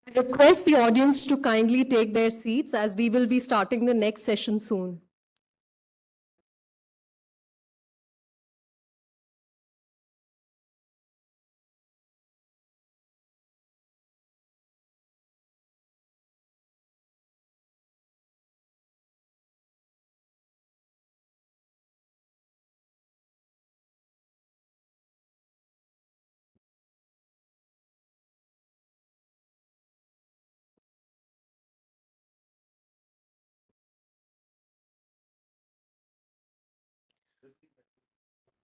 I request the audience to kindly take their seats as we will be starting the next session soon.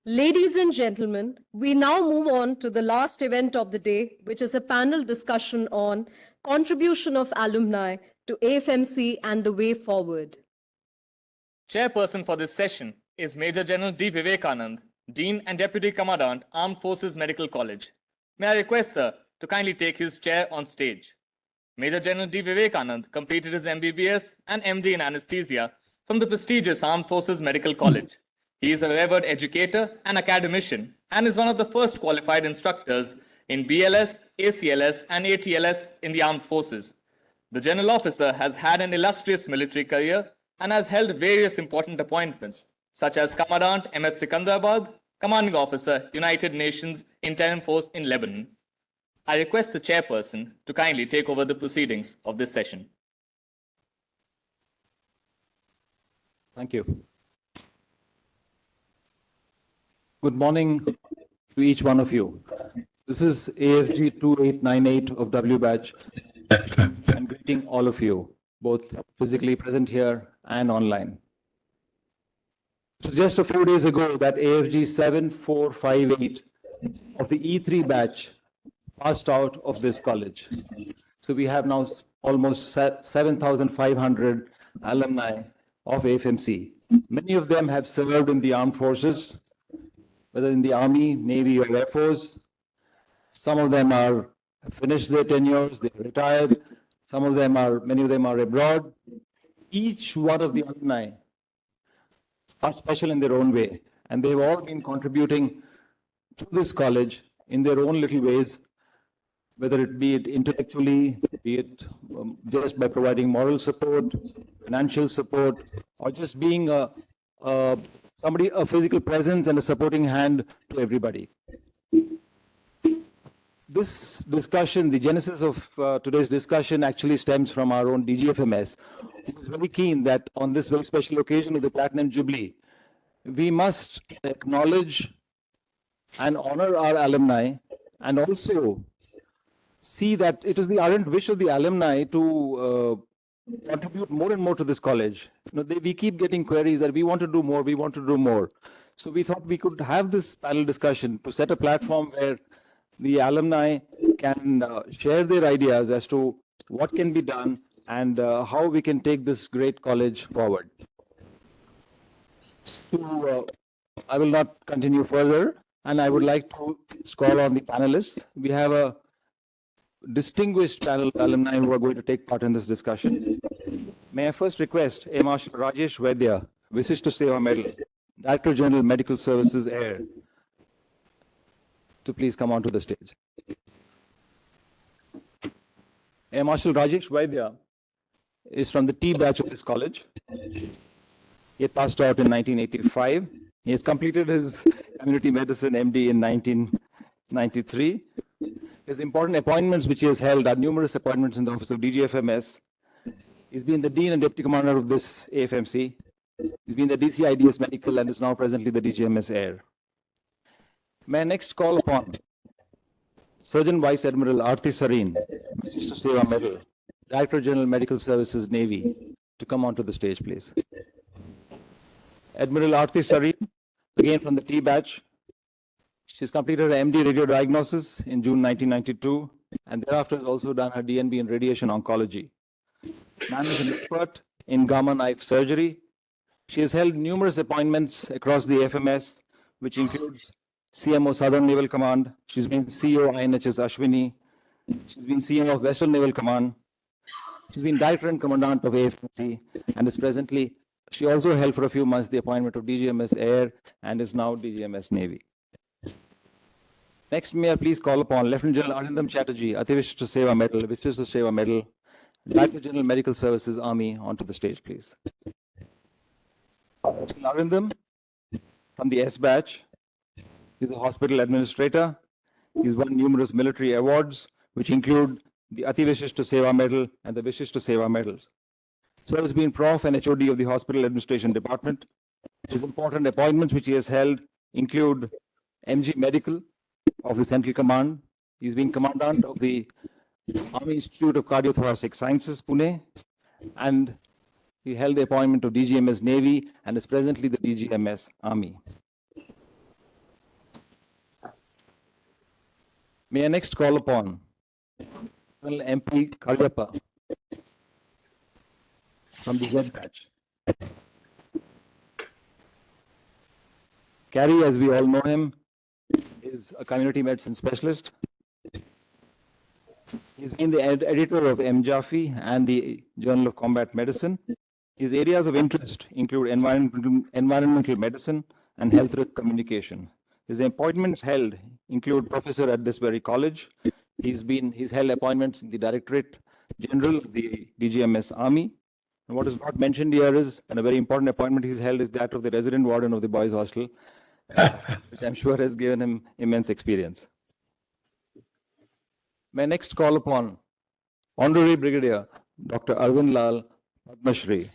Ladies and gentlemen, we now move on to the last event of the day, which is a panel discussion on contribution of alumni to AFMC and the way forward. Chairperson for this session is Major General D. Vivekanand, Dean and Deputy Commandant, Armed Forces Medical College. May I request, sir, to kindly take his chair on stage. Major General D. Vivekanand completed his MBBS and MD in anesthesia from the prestigious Armed Forces Medical College. He is a revered educator and academician and is one of the first qualified instructors in BLS, ACLS, and ATLS in the armed forces. The general officer has had an illustrious military career and has held various important appointments, such as Commandant MH Sikandrabad, Commanding Officer, United Nations Interim Force in Lebanon. I request the chairperson to kindly take over the proceedings of this session. Thank you. Good morning to each one of you. This is AFG 2898 of W batch, and greeting all of you, both physically present here and online. It was just a few days ago that AFG 7458 of the E3 batch passed out of this college. So we have now almost 7,500 alumni of AFMC. Many of them have served in the armed forces, whether in the Army, Navy, or Air Force. Some of them have finished their tenures, they're retired. Many of them are abroad. Each one of the alumni are special in their own way, and they've all been contributing to this college in their own little ways, whether it be intellectually, be it just by providing moral support, financial support, or just being a physical presence and a supporting hand to everybody. This discussion, the genesis of today's discussion actually stems from our own DGFMS, who is very keen that on this very special occasion of the Platinum Jubilee, we must acknowledge and honor our alumni and also see that it is the ardent wish of the alumni to contribute more and more to this college. We keep getting queries that we want to do more, we want to do more. So we thought we could have this panel discussion to set a platform where the alumni can share their ideas as to what can be done and how we can take this great college forward. So, I will not continue further, and I would like to call on the panelists. We have a distinguished panel of alumni who are going to take part in this discussion. May I first request Air Marshal Rajesh Vaidya, Visishta Seva Medal, Director General Medical Services Air, to please come onto the stage. Air Marshal Rajesh Vaidya is from the T batch of this college. He had passed out in 1985. He has completed his community medicine MD in 1993. His important appointments which he has held are numerous appointments in the office of DGFMS. He's been the Dean and Deputy Commander of this AFMC. He's been the DCIDS Medical and is now presently the DGMS Air. May I next call upon Surgeon Vice Admiral Aarti Sareen, Visishta Seva Medal, Director General Medical Services Navy, to come onto the stage, please. Admiral Aarti Sareen, again from the T batch. She's completed her MD radio diagnosis in June 1992, and thereafter has also done her DNB in radiation oncology. Ma'am is an expert in gamma knife surgery. She has held numerous appointments across the FMS, which includes CMO Southern Naval Command. She's been CEO INHS Ashwini. She's been CMO of Western Naval Command. She's been Director and Commandant of AFMC, and is presently, she also held for a few months the appointment of DGMS Air and is now DGMS Navy. Next, may I please call upon Lieutenant General Arindam Chatterjee, Ativishishta Seva Medal, Vishishta Seva Medal, Director General Medical Services Army, onto the stage, please. General Arindam, from the S batch, he's a hospital administrator. He's won numerous military awards, which include the Ativishishta Seva Medal and the Vishishta Seva Medals. So has been Prof and HOD of the Hospital Administration Department. His important appointments which he has held include MG Medical of the Central Command. He's been Commandant of the Army Institute of Cardiothoracic Sciences, Pune, and he held the appointment of DGMS Navy and is presently the DGMS Army. May I next call upon Colonel MP Karyappa from the Z batch. Carrie, as we all know him, is a community medicine specialist. He's been the editor of MJAFI and the Journal of Combat Medicine. His areas of interest include environmental medicine and health risk communication. His appointments held include professor at this very college. He's held appointments in the Directorate General of the DGMS Army. And what is not mentioned here is, and a very important appointment he's held is that of the resident warden of the boys' hostel, which I'm sure has given him immense experience. May I next call upon Honorary Brigadier Dr. Arvind Lal Padma Shri,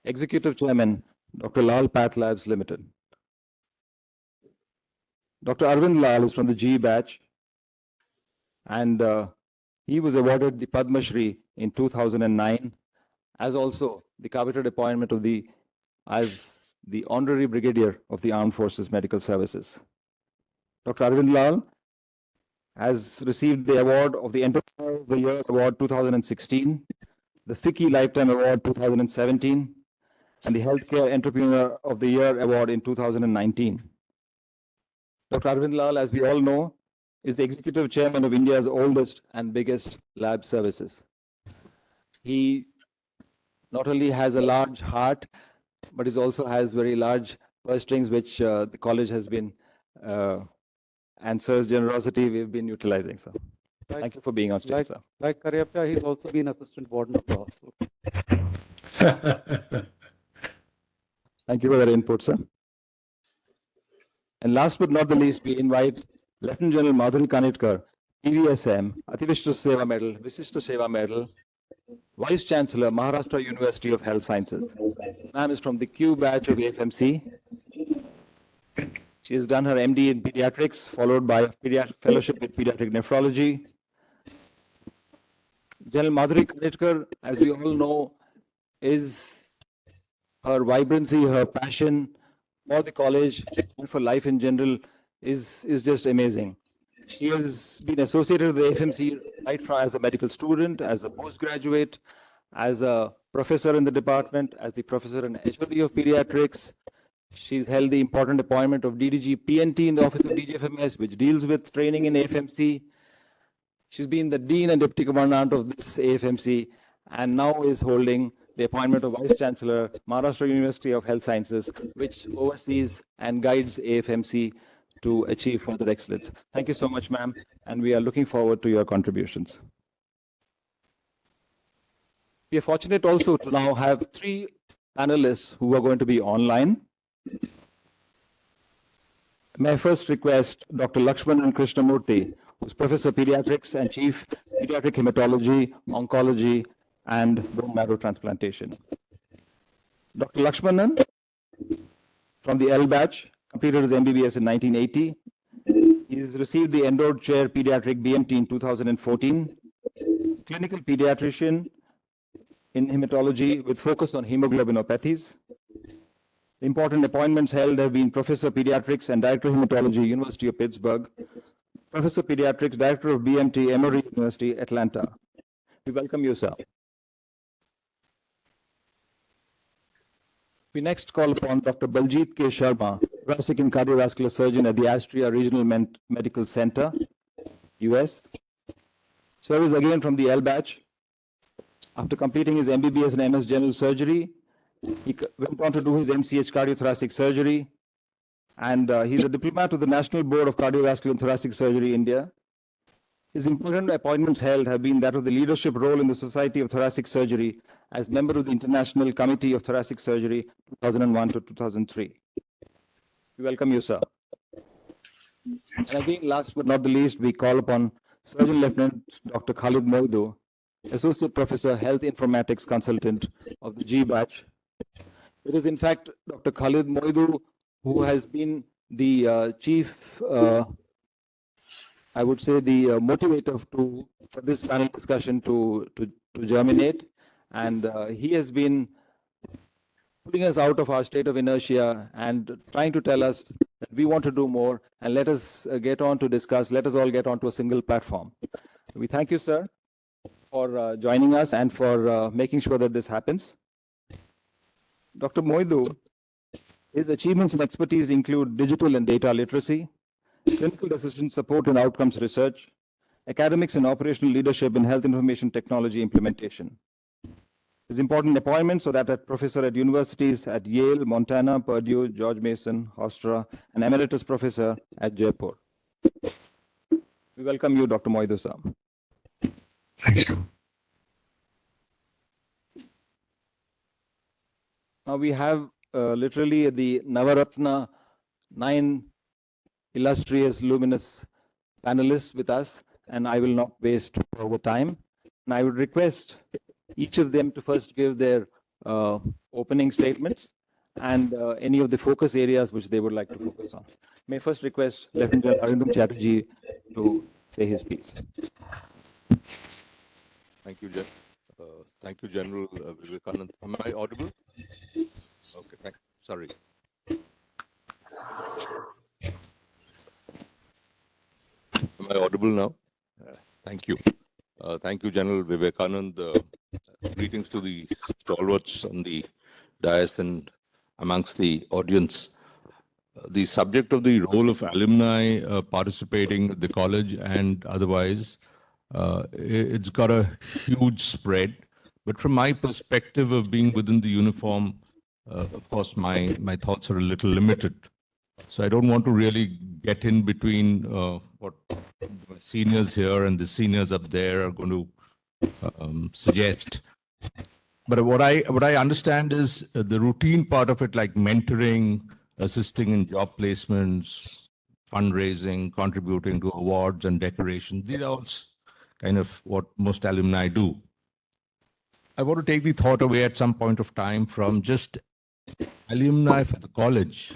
Executive Chairman, Dr. Lal Path Labs Limited. Dr. Arvind Lal is from the G batch, and he was awarded the Padma Shri in 2009, as also the coveted appointment of as the Honorary Brigadier of the Armed Forces Medical Services. Dr. Arvind Lal has received the award of the Entrepreneur of the Year Award 2016, the FICCI Lifetime Award 2017, and the Healthcare Entrepreneur of the Year Award in 2019. Dr. Arvind Lal, as we all know, is the Executive Chairman of India's oldest and biggest lab services. He not only has a large heart, but he also has very large purse strings, which the college has been, and sir's generosity we've been utilizing. So thank you for being on stage, sir. Like Karyappa, he's also been assistant warden of the hospital. Thank you for that input, sir. And last but not the least, we invite Lieutenant General Madhuri Kanitkar, PVSM, Ativishishta Seva Medal, Vishishta Seva Medal, Vice Chancellor, Maharashtra University of Health Sciences. Ma'am is from the Q batch of AFMC. She has done her MD in pediatrics, followed by a fellowship with pediatric nephrology. General Madhuri Kanitkar, as we all know, is her vibrancy, her passion for the college and for life in general is just amazing. She has been associated with the AFMC right from as a medical student, as a postgraduate, as a professor in the department, as the professor and HOD of pediatrics. She's held the important appointment of DDG PNT in the Office of DGFMS, which deals with training in AFMC. She's been the Dean and Deputy Commandant of this AFMC, and now is holding the appointment of Vice Chancellor, Maharashtra University of Health Sciences, which oversees and guides AFMC to achieve further excellence. Thank you so much, ma'am, and we are looking forward to your contributions. We are fortunate also to now have 3 panelists who are going to be online. May I first request Dr. Lakshmanan Krishnamurthy, who's Professor of Pediatrics and Chief Pediatric Hematology, Oncology, and Bone Marrow Transplantation. Dr. Lakshmanan, from the L batch, completed his MBBS in 1980. He's received the Endowed Chair Pediatric BMT in 2014. Clinical pediatrician in hematology with focus on hemoglobinopathies. Important appointments held have been Professor of Pediatrics and Director of Hematology, University of Pittsburgh, Professor of Pediatrics, Director of BMT, Emory University, Atlanta. We welcome you, sir. We next call upon Dr. Baljit K. Sharma, thoracic and cardiovascular surgeon at the Astria Regional Medical Center, US. Service again from the L batch. After completing his MBBS and MS General Surgery, he went on to do his MCH cardiothoracic surgery. and he's a diplomat to the National Board of Cardiovascular and Thoracic Surgery, India. His important appointments held have been that of the leadership role in the Society of Thoracic Surgery as member of the International Committee of Thoracic Surgery 2001 to 2003. We welcome you, sir. And again, last but not the least, we call upon Surgeon Lieutenant Dr. Khalid Moidu, Associate Professor, Health Informatics Consultant of the G batch. It is in fact Dr. Khalid Moidu who has been the chief, I would say, the motivator for this panel discussion to germinate, and he has been pulling us out of our state of inertia and trying to tell us that we want to do more, and let us get on to discuss. Let us all get onto a single platform. We thank you, sir, for joining us and for making sure that this happens. Dr. Moidu, his achievements and expertise include digital and data literacy, clinical decision support and outcomes research, academics and operational leadership in health information technology implementation. His important appointments are that at professor at universities at Yale, Montana, Purdue, George Mason, Hofstra, and emeritus professor at Jaipur. We welcome you, Dr. Moidu, sir. Thank you. Now we have literally the Navaratna, 9 illustrious, luminous panelists with us, and I will not waste over time. And I would request each of them to first give their opening statements and any of the focus areas which they would like to focus on. May I first request Lieutenant General Arindam Chatterjee to say his piece. Thank you, thank you, General Vivekanand. Am I audible? Okay, sorry. Am I audible now? Thank you. Thank you, General Vivekanand. Greetings to the stalwarts on the dais and amongst the audience. The subject of the role of alumni participating at the college and otherwise, it's got a huge spread. But from my perspective of being within the uniform, of course, my thoughts are a little limited. So I don't want to really get in between what my seniors here and the seniors up there are going to suggest. But what I understand is the routine part of it, like mentoring, assisting in job placements, fundraising, contributing to awards and decorations. These are all kind of what most alumni do. I want to take the thought away at some point of time from just alumni for the college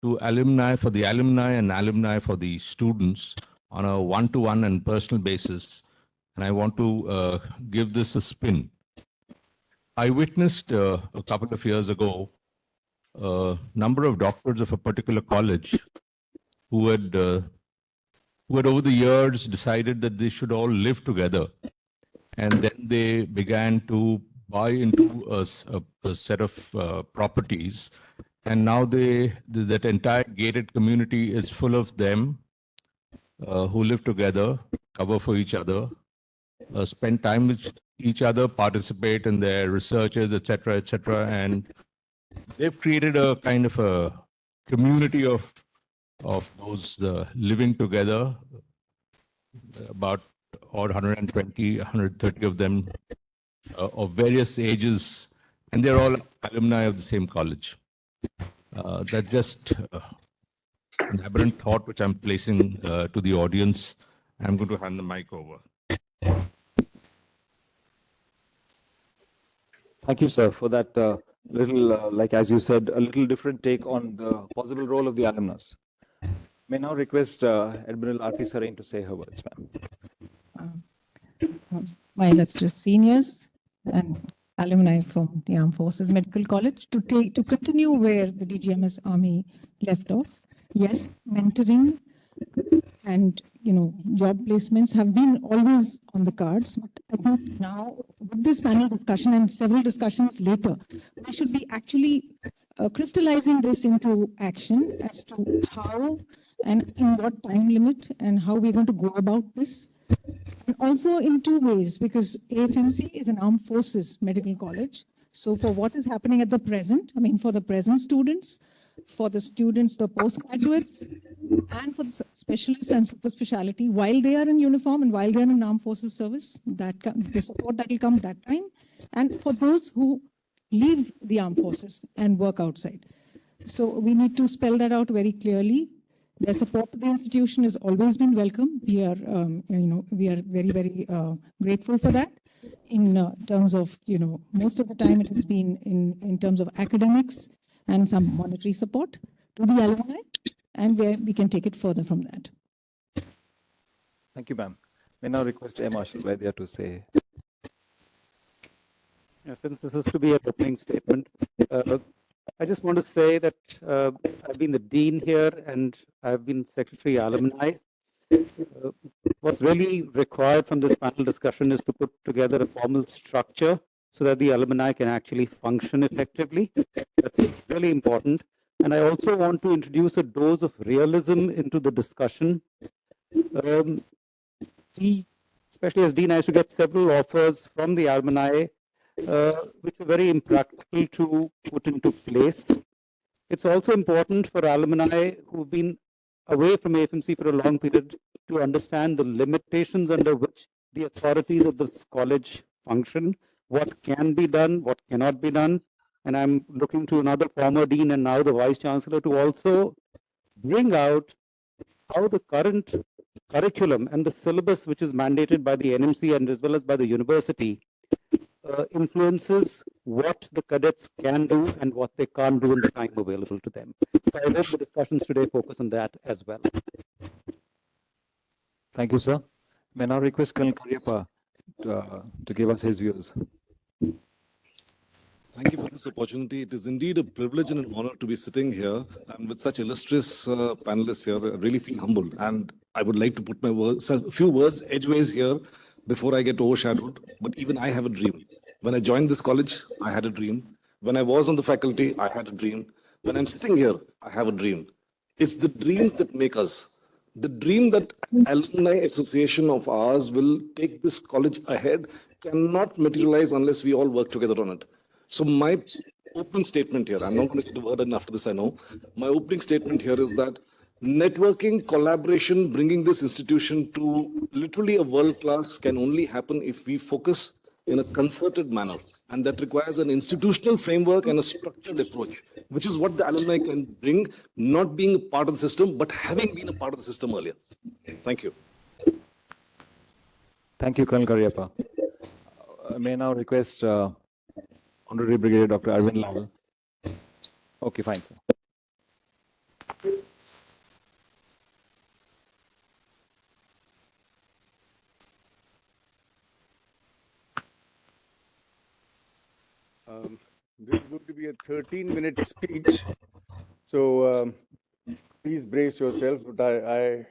to alumni for the alumni and alumni for the students on a one-to-one and personal basis. And I want to give this a spin. I witnessed a couple of years ago a number of doctors of a particular college who had over the years decided that they should all live together. And then they began to buy into a set of properties. And now that entire gated community is full of them who live together, cover for each other, spend time with each other, participate in their researches, etc., etc. And they've created a kind of a community of those living together, about 120, 130 of them of various ages, and they're all alumni of the same college. That's just an aberrant thought which I'm placing to the audience. I'm going to hand the mic over. Thank you, sir, for that little, like as you said, a little different take on the possible role of the alumnus. May now request Admiral R.P. Sarain to say her words, ma'am. My illustrious seniors and alumni from the Armed Forces Medical College, to continue where the DGMS Army left off. Yes, mentoring and job placements have been always on the cards. But I think now with this panel discussion and several discussions later, we should be actually crystallizing this into action as to how and in what time limit and how we're going to go about this. And also in two ways, because AFMC is an armed forces medical college. So for what is happening at the present, I mean, for the present students, for the students, the postgraduates, and for the specialists and super specialty while they are in uniform and while they're in armed forces service, the support that will come that time, and for those who leave the armed forces and work outside. So we need to spell that out very clearly. Their support to the institution has always been welcome. We are, we are very, very grateful for that. In terms of, most of the time it has been in terms of academics and some monetary support to the alumni, and we can take it further from that. Thank you, ma'am. May now request Air Marshal Vaidya to say. Yeah, since this is to be an opening statement, I just want to say that I've been the dean here and I've been secretary alumni. What's really required from this panel discussion is to put together a formal structure so that the alumni can actually function effectively. That's really important. And I also want to introduce a dose of realism into the discussion. Especially as dean, I used to get several offers from the alumni which are very impractical to put into place. It's also important for alumni who've been away from AFMC for a long period to understand the limitations under which the authorities of this college function, what can be done, what cannot be done. And I'm looking to another former dean and now the vice chancellor to also bring out how the current curriculum and the syllabus, which is mandated by the NMC and as well as by the university, influences what the cadets can do and what they can't do in the time available to them. So I hope the discussions today focus on that as well. Thank you, sir. May now request Colonel Karyappa to give us his views. Thank you for this opportunity. It is indeed a privilege and an honor to be sitting here and with such illustrious panelists here. I really feel humbled, and I would like to put my words, a few words edgeways here before I get overshadowed. But even I have a dream. When I joined this college, I had a dream. When I was on the faculty, I had a dream. When I'm sitting here, I have a dream. It's the dreams that make us. The dream that alumni association of ours will take this college ahead cannot materialize unless we all work together on it. So my opening statement here, I'm not going to get the word in after this, I know. My opening statement here is that networking, collaboration, bringing this institution to literally a world class can only happen if we focus in a concerted manner. And that requires an institutional framework and a structured approach, which is what the alumni can bring, not being a part of the system, but having been a part of the system earlier. Thank you. Thank you, Colonel Karyappa. May I now request Honorary Brigadier Dr. Arvind Lal. Okay, fine, sir. This is going to be a 13-minute speech, so please brace yourself, but I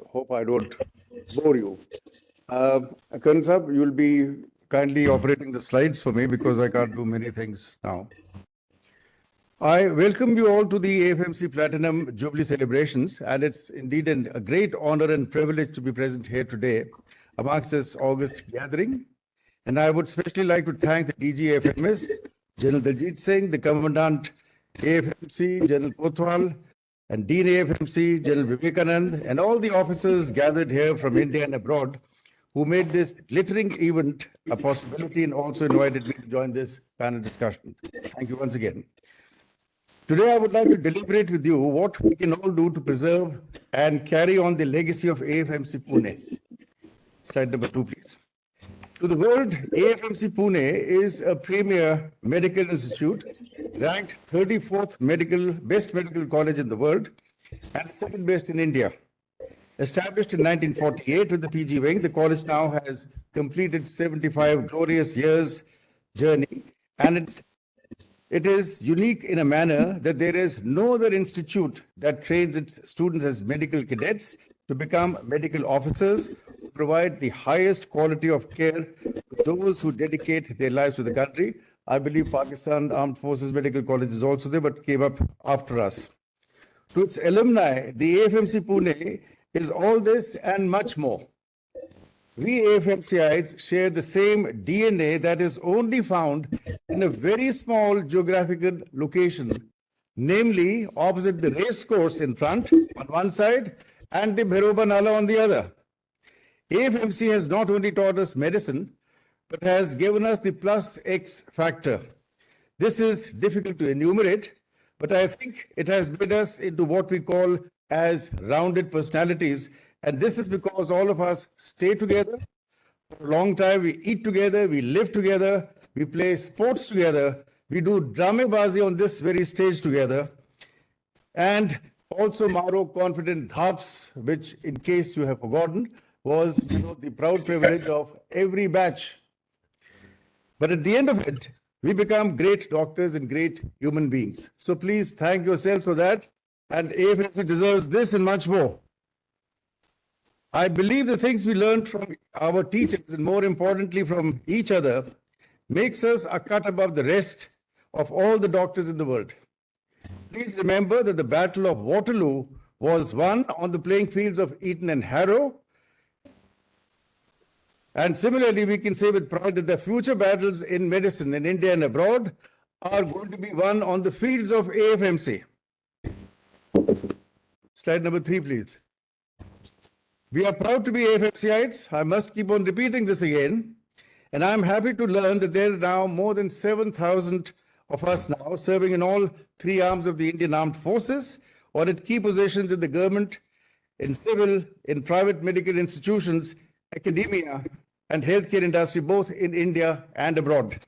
hope I don't bore you. Colonel Saab, you'll be kindly operating the slides for me because I can't do many things now. I welcome you all to the AFMC Platinum Jubilee celebrations, and it's indeed a great honor and privilege to be present here today amongst this August gathering. And I would especially like to thank the DG AFMS, General Daljit Singh, the Commandant AFMC, General Kotwal, and Dean AFMC, General Vivekanand, and all the officers gathered here from India and abroad who made this glittering event a possibility and also invited me to join this panel discussion. Thank you once again. Today, I would like to deliberate with you what we can all do to preserve and carry on the legacy of AFMC Pune. Slide number 2, please. To the world, AFMC Pune is a premier medical institute, ranked 34th best medical college in the world, and second best in India. Established in 1948 with the PG wing, the college now has completed 75 glorious years journey, and it is unique in a manner that there is no other institute that trains its students as medical cadets to become medical officers who provide the highest quality of care to those who dedicate their lives to the country. I believe Pakistan Armed Forces Medical College is also there, but came up after us. To its alumni, the AFMC Pune is all this and much more. We AFMCites share the same DNA that is only found in a very small geographical location namely opposite the race course in front on one side and the Bhairoba Nala on the other. AFMC has not only taught us medicine, but has given us the plus X factor. This is difficult to enumerate, but I think it has made us into what we call as rounded personalities. And this is because all of us stay together for a long time. We eat together, we live together, we play sports together, we do dramebazi on this very stage together. And also Maro Confident Dhaps, which in case you have forgotten, was the proud privilege of every batch. But at the end of it, we become great doctors and great human beings. So please thank yourselves for that. And AFMC deserves this and much more. I believe the things we learned from our teachers, and more importantly from each other, makes us a cut above the rest of all the doctors in the world. Please remember that the Battle of Waterloo was won on the playing fields of Eton and Harrow. And similarly, we can say with pride that the future battles in medicine in India and abroad are going to be won on the fields of AFMC. Slide number 3, please. We are proud to be AFMCites. I must keep on repeating this again. And I'm happy to learn that there are now more than 7,000 of us now serving in all 3 arms of the Indian Armed Forces or at key positions in the government, in civil, in private medical institutions, academia, and healthcare industry, both in India and abroad.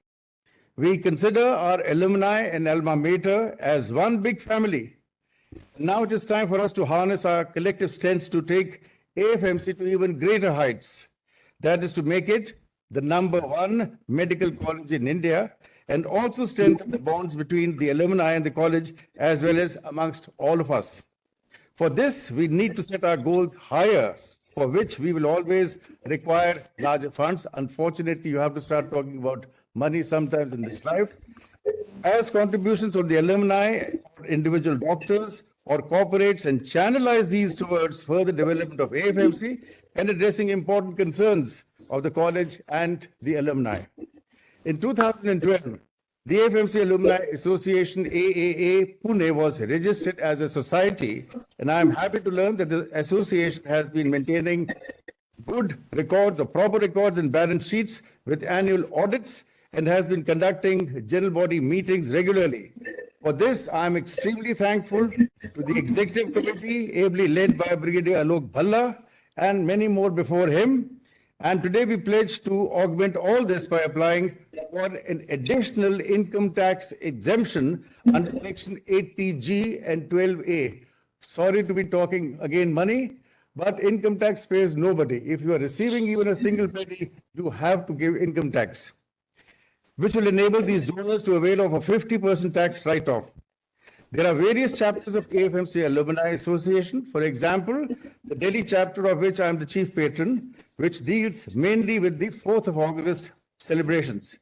We consider our alumni and alma mater as one big family. Now it is time for us to harness our collective strengths to take AFMC to even greater heights. That is to make it the #1 medical college in India and also strengthen the bonds between the alumni and the college as well as amongst all of us. For this, we need to set our goals higher, for which we will always require larger funds. Unfortunately, you have to start talking about money sometimes in this life. As contributions from the alumni, or individual doctors, or corporates, and channelize these towards further development of AFMC and addressing important concerns of the college and the alumni. In 2012, the AFMC Alumni Association AAA Pune was registered as a society, and I am happy to learn that the association has been maintaining good records or proper records and balance sheets with annual audits and has been conducting general body meetings regularly. For this, I am extremely thankful to the executive committee, ably led by Brigadier Alok Bhalla and many more before him. And today we pledge to augment all this by applying for an additional income tax exemption under Section 80G and 12A. Sorry to be talking again money, but income tax pays nobody. If you are receiving even a single penny, you have to give income tax, which will enable these donors to avail of a 50% tax write-off. There are various chapters of AFMC Alumni Association. For example, the Delhi chapter, of which I am the chief patron, which deals mainly with the 4th of August celebrations.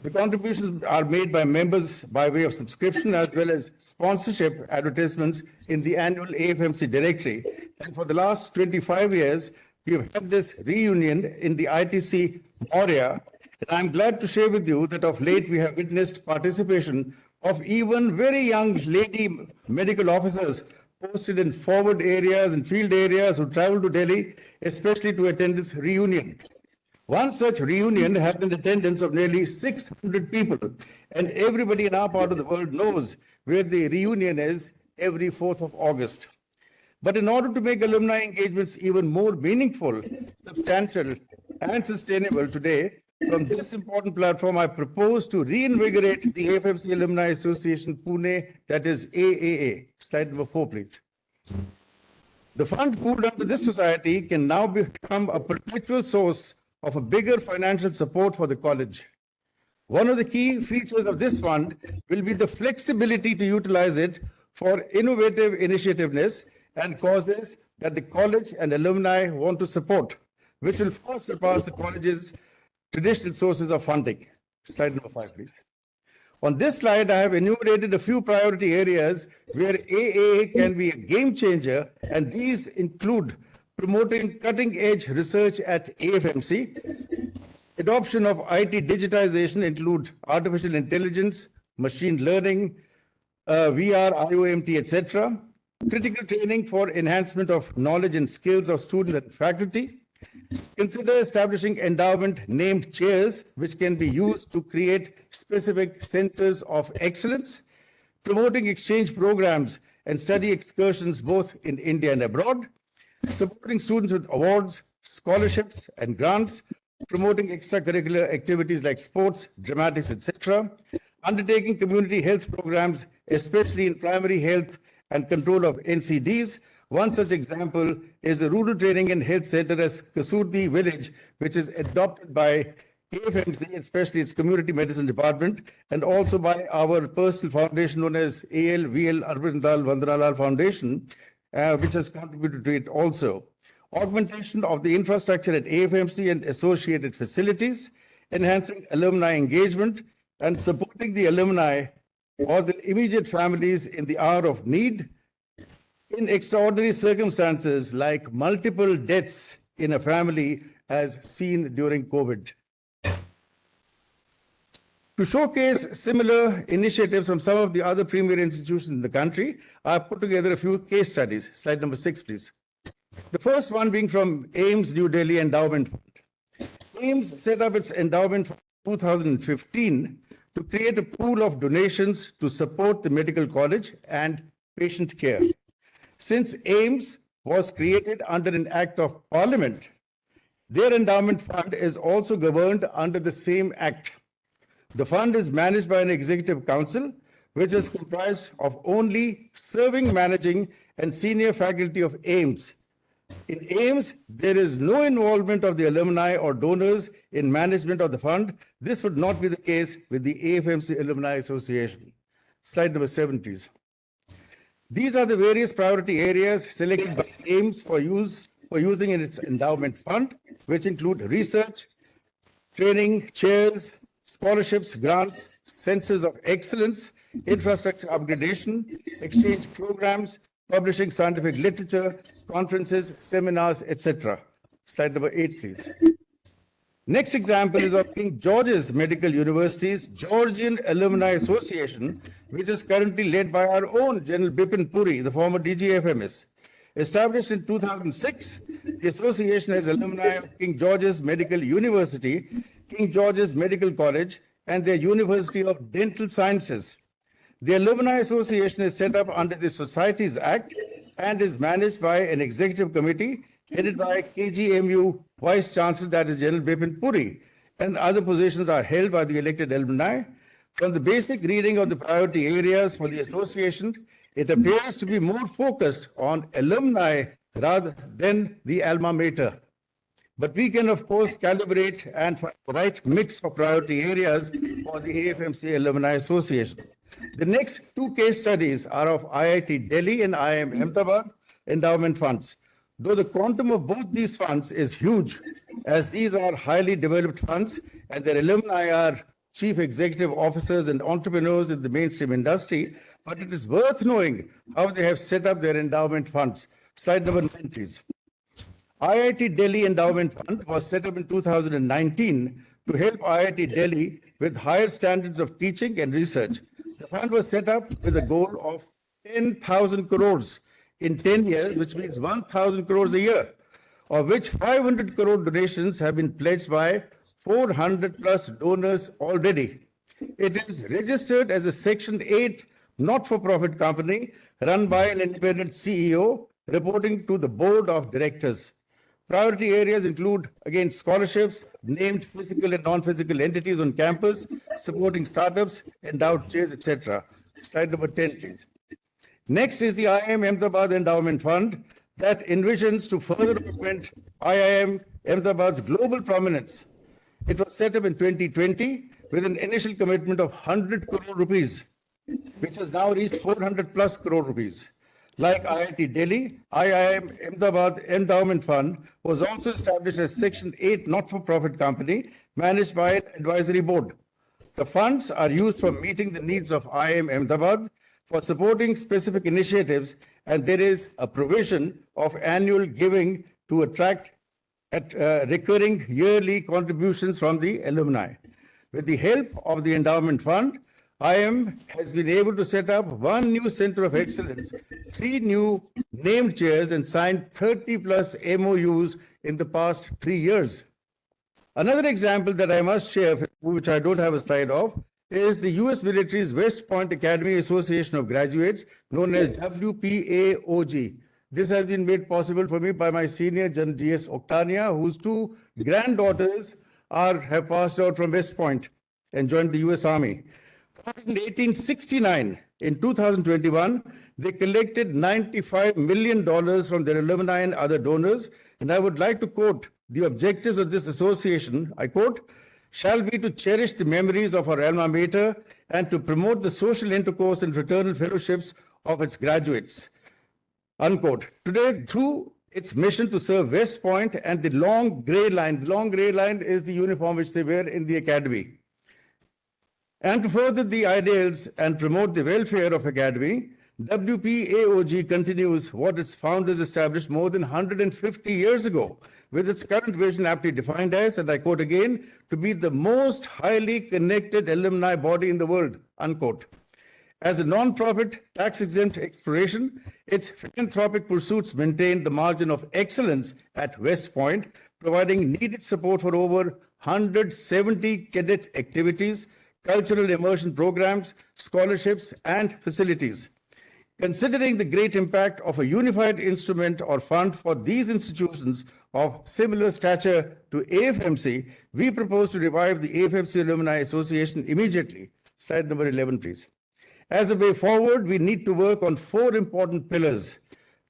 The contributions are made by members by way of subscription as well as sponsorship advertisements in the annual AFMC directory. And for the last 25 years, we have had this reunion in the ITC Moria. And I'm glad to share with you that of late we have witnessed participation of even very young lady medical officers posted in forward areas and field areas who travel to Delhi, especially to attend this reunion. One such reunion had an attendance of nearly 600 people, and everybody in our part of the world knows where the reunion is every 4th of August. But in order to make alumni engagements even more meaningful, substantial, and sustainable today, from this important platform, I propose to reinvigorate the AFMC Alumni Association Pune, that is AAA. Slide number 4, please. The fund pooled under this society can now become a perpetual source of a bigger financial support for the college. One of the key features of this fund will be the flexibility to utilize it for innovative initiativeness and causes that the college and alumni want to support, which will far surpass the college's traditional sources of funding. Slide number 5, please. On this slide, I have enumerated a few priority areas where AAA can be a game changer, and these include promoting cutting-edge research at AFMC, adoption of IT digitization include artificial intelligence, machine learning, VR, IOMT, etc. Critical training for enhancement of knowledge and skills of students and faculty. Consider establishing endowment named chairs, which can be used to create specific centers of excellence. Promoting exchange programs and study excursions both in India and abroad. Supporting students with awards, scholarships, and grants. Promoting extracurricular activities like sports, dramatics, etc. Undertaking community health programs, especially in primary health and control of NCDs. One such example is the Rural Training and Health Center as Kasurdi Village, which is adopted by AFMC, especially its community medicine department, and also by our personal foundation known as ALVL Arvindal Vandanalal Foundation, which has contributed to it also. Augmentation of the infrastructure at AFMC and associated facilities, enhancing alumni engagement, and supporting the alumni or their immediate families in the hour of need. In extraordinary circumstances like multiple deaths in a family as seen during COVID. To showcase similar initiatives from some of the other premier institutions in the country, I've put together a few case studies. Slide number 6, please. The first one being from AIMS New Delhi Endowment Fund. AIMS set up its endowment fund in 2015 to create a pool of donations to support the medical college and patient care. Since AIMS was created under an act of parliament, their endowment fund is also governed under the same act. The fund is managed by an executive council, which is comprised of only serving, managing, and senior faculty of AIMS. In AIMS, there is no involvement of the alumni or donors in management of the fund. This would not be the case with the AFMC Alumni Association. Slide number 7, please. These are the various priority areas selected by AIMS for using in its endowment fund, which include research, training, chairs, scholarships, grants, centers of excellence, infrastructure upgradation, exchange programs, publishing scientific literature, conferences, seminars, etc. Slide number 8, please. Next example is of King George's Medical University's Georgian Alumni Association, which is currently led by our own General Bipin Puri, the former DGFMS. Established in 2006, the association has alumni of King George's Medical University, King George's Medical College, and the University of Dental Sciences. The Alumni Association is set up under the Societies Act and is managed by an executive committee headed by PJMU Vice Chancellor, that is General Bipin Puri, and other positions are held by the elected alumni. From the basic reading of the priority areas for the association, it appears to be more focused on alumni rather than the alma mater. But we can, of course, calibrate and find the right mix of priority areas for the AFMC Alumni Association. The next two case studies are of IIT Delhi and IIM Ahmedabad endowment funds. Though the quantum of both these funds is huge, as these are highly developed funds and their alumni are chief executive officers and entrepreneurs in the mainstream industry, but it is worth knowing how they have set up their endowment funds. Slide number 9, please. IIT Delhi Endowment Fund was set up in 2019 to help IIT Delhi with higher standards of teaching and research. The fund was set up with a goal of 10,000 crores in 10 years, which means 1,000 crores a year, of which 500 crore donations have been pledged by 400 plus donors already. It is registered as a Section 8 not-for-profit company run by an independent CEO reporting to the board of directors. Priority areas include, again, scholarships, named physical and non-physical entities on campus, supporting startups, endowed chairs, etc. Slide number 10, please. Next is the IIM Ahmedabad Endowment Fund that envisions to further augment IIM Ahmedabad's global prominence. It was set up in 2020 with an initial commitment of 100 crore rupees, which has now reached 400 plus crore rupees. Like IIT Delhi, IIM Ahmedabad Endowment Fund was also established as Section 8 not-for-profit company managed by an advisory board. The funds are used for meeting the needs of IIM Ahmedabad, for supporting specific initiatives, and there is a provision of annual giving to attract recurring yearly contributions from the alumni. With the help of the endowment fund, IM has been able to set up one new center of excellence, 3 new named chairs, and signed 30 plus MOUs in the past 3 years. Another example that I must share, which I don't have a slide of, is the US military's West Point Academy Association of Graduates, known as WPAOG. This has been made possible for me by my senior, General G.S. Octania, whose 2 granddaughters have passed out from West Point and joined the US Army. In 1869, in 2021, they collected $95 million from their alumni and other donors. And I would like to quote the objectives of this association. I quote, shall be to cherish the memories of our alma mater and to promote the social intercourse and fraternal fellowships of its graduates. Unquote. Today, through its mission to serve West Point and the long gray line is the uniform which they wear in the academy. And to further the ideals and promote the welfare of Academy, WPAOG continues what its founders established more than 150 years ago, with its current vision aptly defined as, and I quote again, to be the most highly connected alumni body in the world, unquote. As a non-profit, tax-exempt exploration, its philanthropic pursuits maintain the margin of excellence at West Point, providing needed support for over 170 cadet activities, cultural immersion programs, scholarships, and facilities. Considering the great impact of a unified instrument or fund for these institutions of similar stature to AFMC, we propose to revive the AFMC Alumni Association immediately. Slide number 11, please. As a way forward, we need to work on 4 important pillars.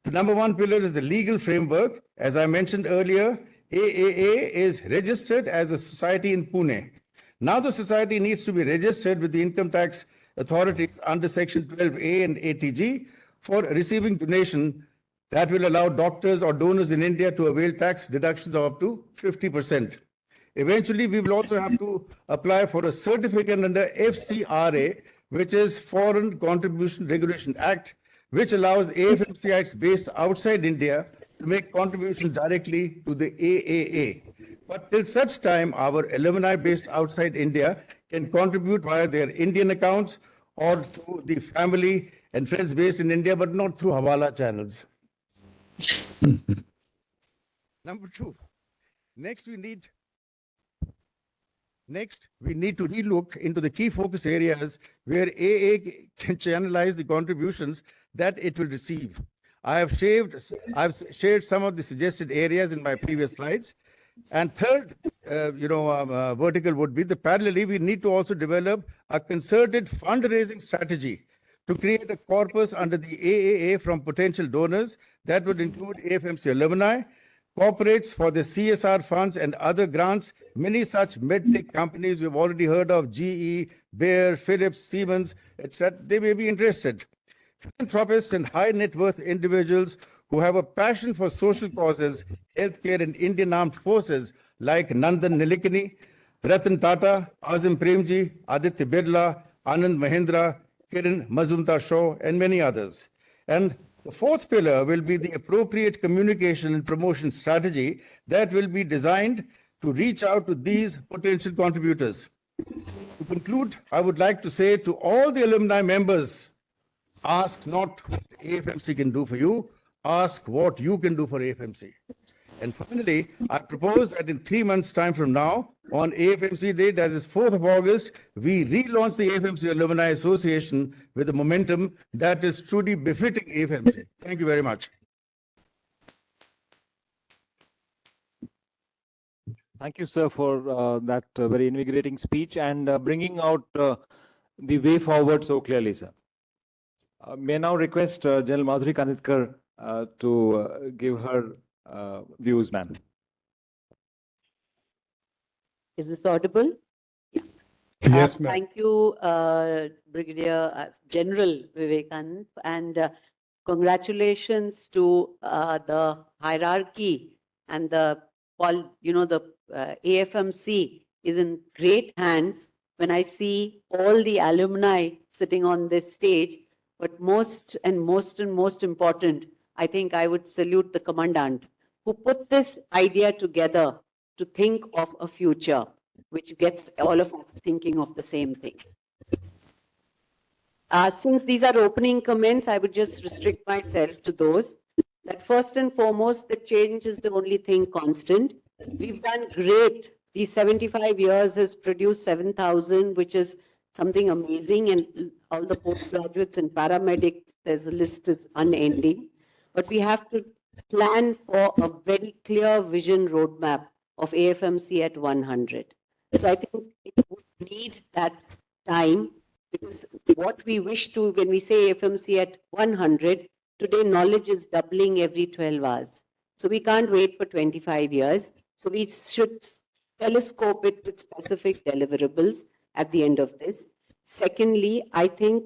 The number 1 pillar is the legal framework. As I mentioned earlier, AAA is registered as a society in Pune. Now the society needs to be registered with the income tax authorities under Section 12A and ATG for receiving donation that will allow doctors or donors in India to avail tax deductions of up to 50%. Eventually, we will also have to apply for a certificate under FCRA, which is Foreign Contribution Regulation Act, which allows AFMCites based outside India to make contributions directly to the AAA. But till such time, our alumni based outside India can contribute via their Indian accounts or through the family and friends based in India, but not through Hawala channels. Number 2, next we need to relook into the key focus areas where AA can channelize the contributions that it will receive. I've shared some of the suggested areas in my previous slides. And third, vertical would be parallelly, we need to also develop a concerted fundraising strategy to create a corpus under the AAA from potential donors that would include AFMC alumni, corporates for the CSR funds and other grants. Many such medtech companies we've already heard of, GE, Bayer, Philips, Siemens, etc. They may be interested. Philanthropists and high net worth individuals who have a passion for social causes, healthcare, and Indian armed forces like Nandan Nilekani, Ratan Tata, Azim Premji, Aditya Birla, Anand Mahindra, Kiran Mazumdar-Shaw, and many others. And the 4th pillar will be the appropriate communication and promotion strategy that will be designed to reach out to these potential contributors. To conclude, I would like to say to all the alumni members, ask not what AFMC can do for you, ask what you can do for AFMC. And finally, I propose that in 3 months' time from now, on AFMC Day, that is 4th of August, we relaunch the AFMC Alumni Association with a momentum that is truly befitting AFMC. Thank you very much. Thank you, sir, for that very invigorating speech and bringing out the way forward so clearly, sir. May I now request General Madhuri Kanitkar to give her views, ma'am. Is this audible? Yes, ma'am. Thank you, Brigadier General Vivekanand, and congratulations to the hierarchy and the AFMC is in great hands when I see all the alumni sitting on this stage. But most important, I think I would salute the commandant who put this idea together to think of a future which gets all of us thinking of the same thing. Since these are opening comments, I would just restrict myself to those. That first and foremost, the change is the only thing constant. We've done great. These 75 years has produced 7,000, which is something amazing. And all the postgraduates and paramedics, there's a list is unending. But we have to plan for a very clear vision roadmap of AFMC at 100. So I think it would need that time, because what we wish to, when we say AFMC at 100, today knowledge is doubling every 12 hours. So we can't wait for 25 years. So we should telescope it with specific deliverables at the end of this. Secondly, I think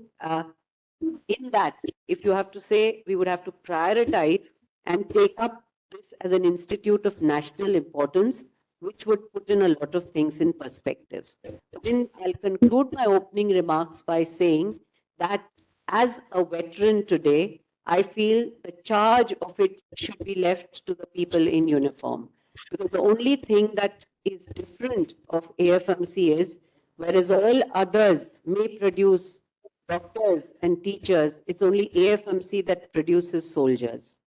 in that, if you have to say, we would have to prioritize and take up this as an institute of national importance, which would put in a lot of things in perspectives. But then I'll conclude my opening remarks by saying that as a veteran today, I feel the charge of it should be left to the people in uniform. Because the only thing that is different of AFMC is, whereas all others may produce doctors and teachers, it's only AFMC that produces soldiers.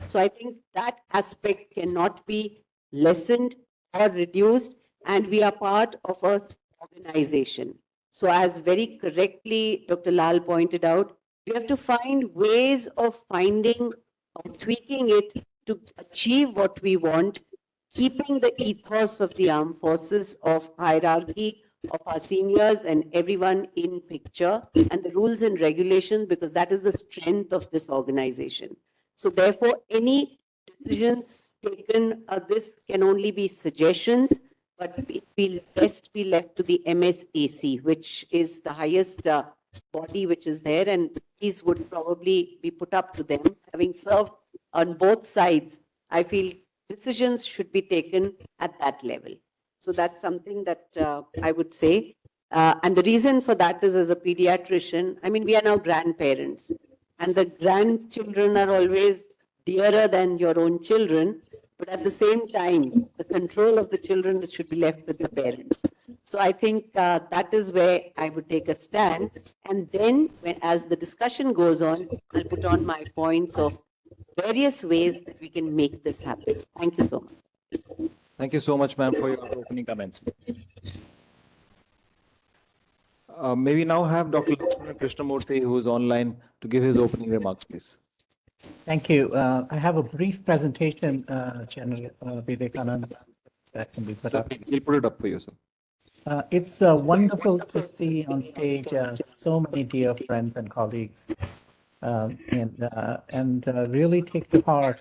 So I think that aspect cannot be lessened or reduced, and we are part of an organization. So as very correctly Dr. Lal pointed out, we have to find ways of finding or tweaking it to achieve what we want, keeping the ethos of the armed forces of hierarchy, of our seniors and everyone in picture, and the rules and regulations, because that is the strength of this organization. So therefore, any decisions taken, this can only be suggestions, but it will best be left to the MSAC, which is the highest body which is there, and these would probably be put up to them. Having served on both sides, I feel decisions should be taken at that level. So that's something that I would say. And the reason for that is, as a pediatrician, I mean, we are now grandparents, and the grandchildren are always dearer than your own children. But at the same time, the control of the children should be left with the parents. So I think that is where I would take a stand. And then, as the discussion goes on, I'll put on my points of various ways that we can make this happen. Thank you so much. Thank you so much, ma'am, for your opening comments. May we now have Dr. Lakshmana Krishnamurthy, who is online, to give his opening remarks, please. Thank you. I have a brief presentation, General Vivekanand, that can be put up. We'll put it up for you, sir. It's wonderful to see on stage so many dear friends and colleagues, and really take to heart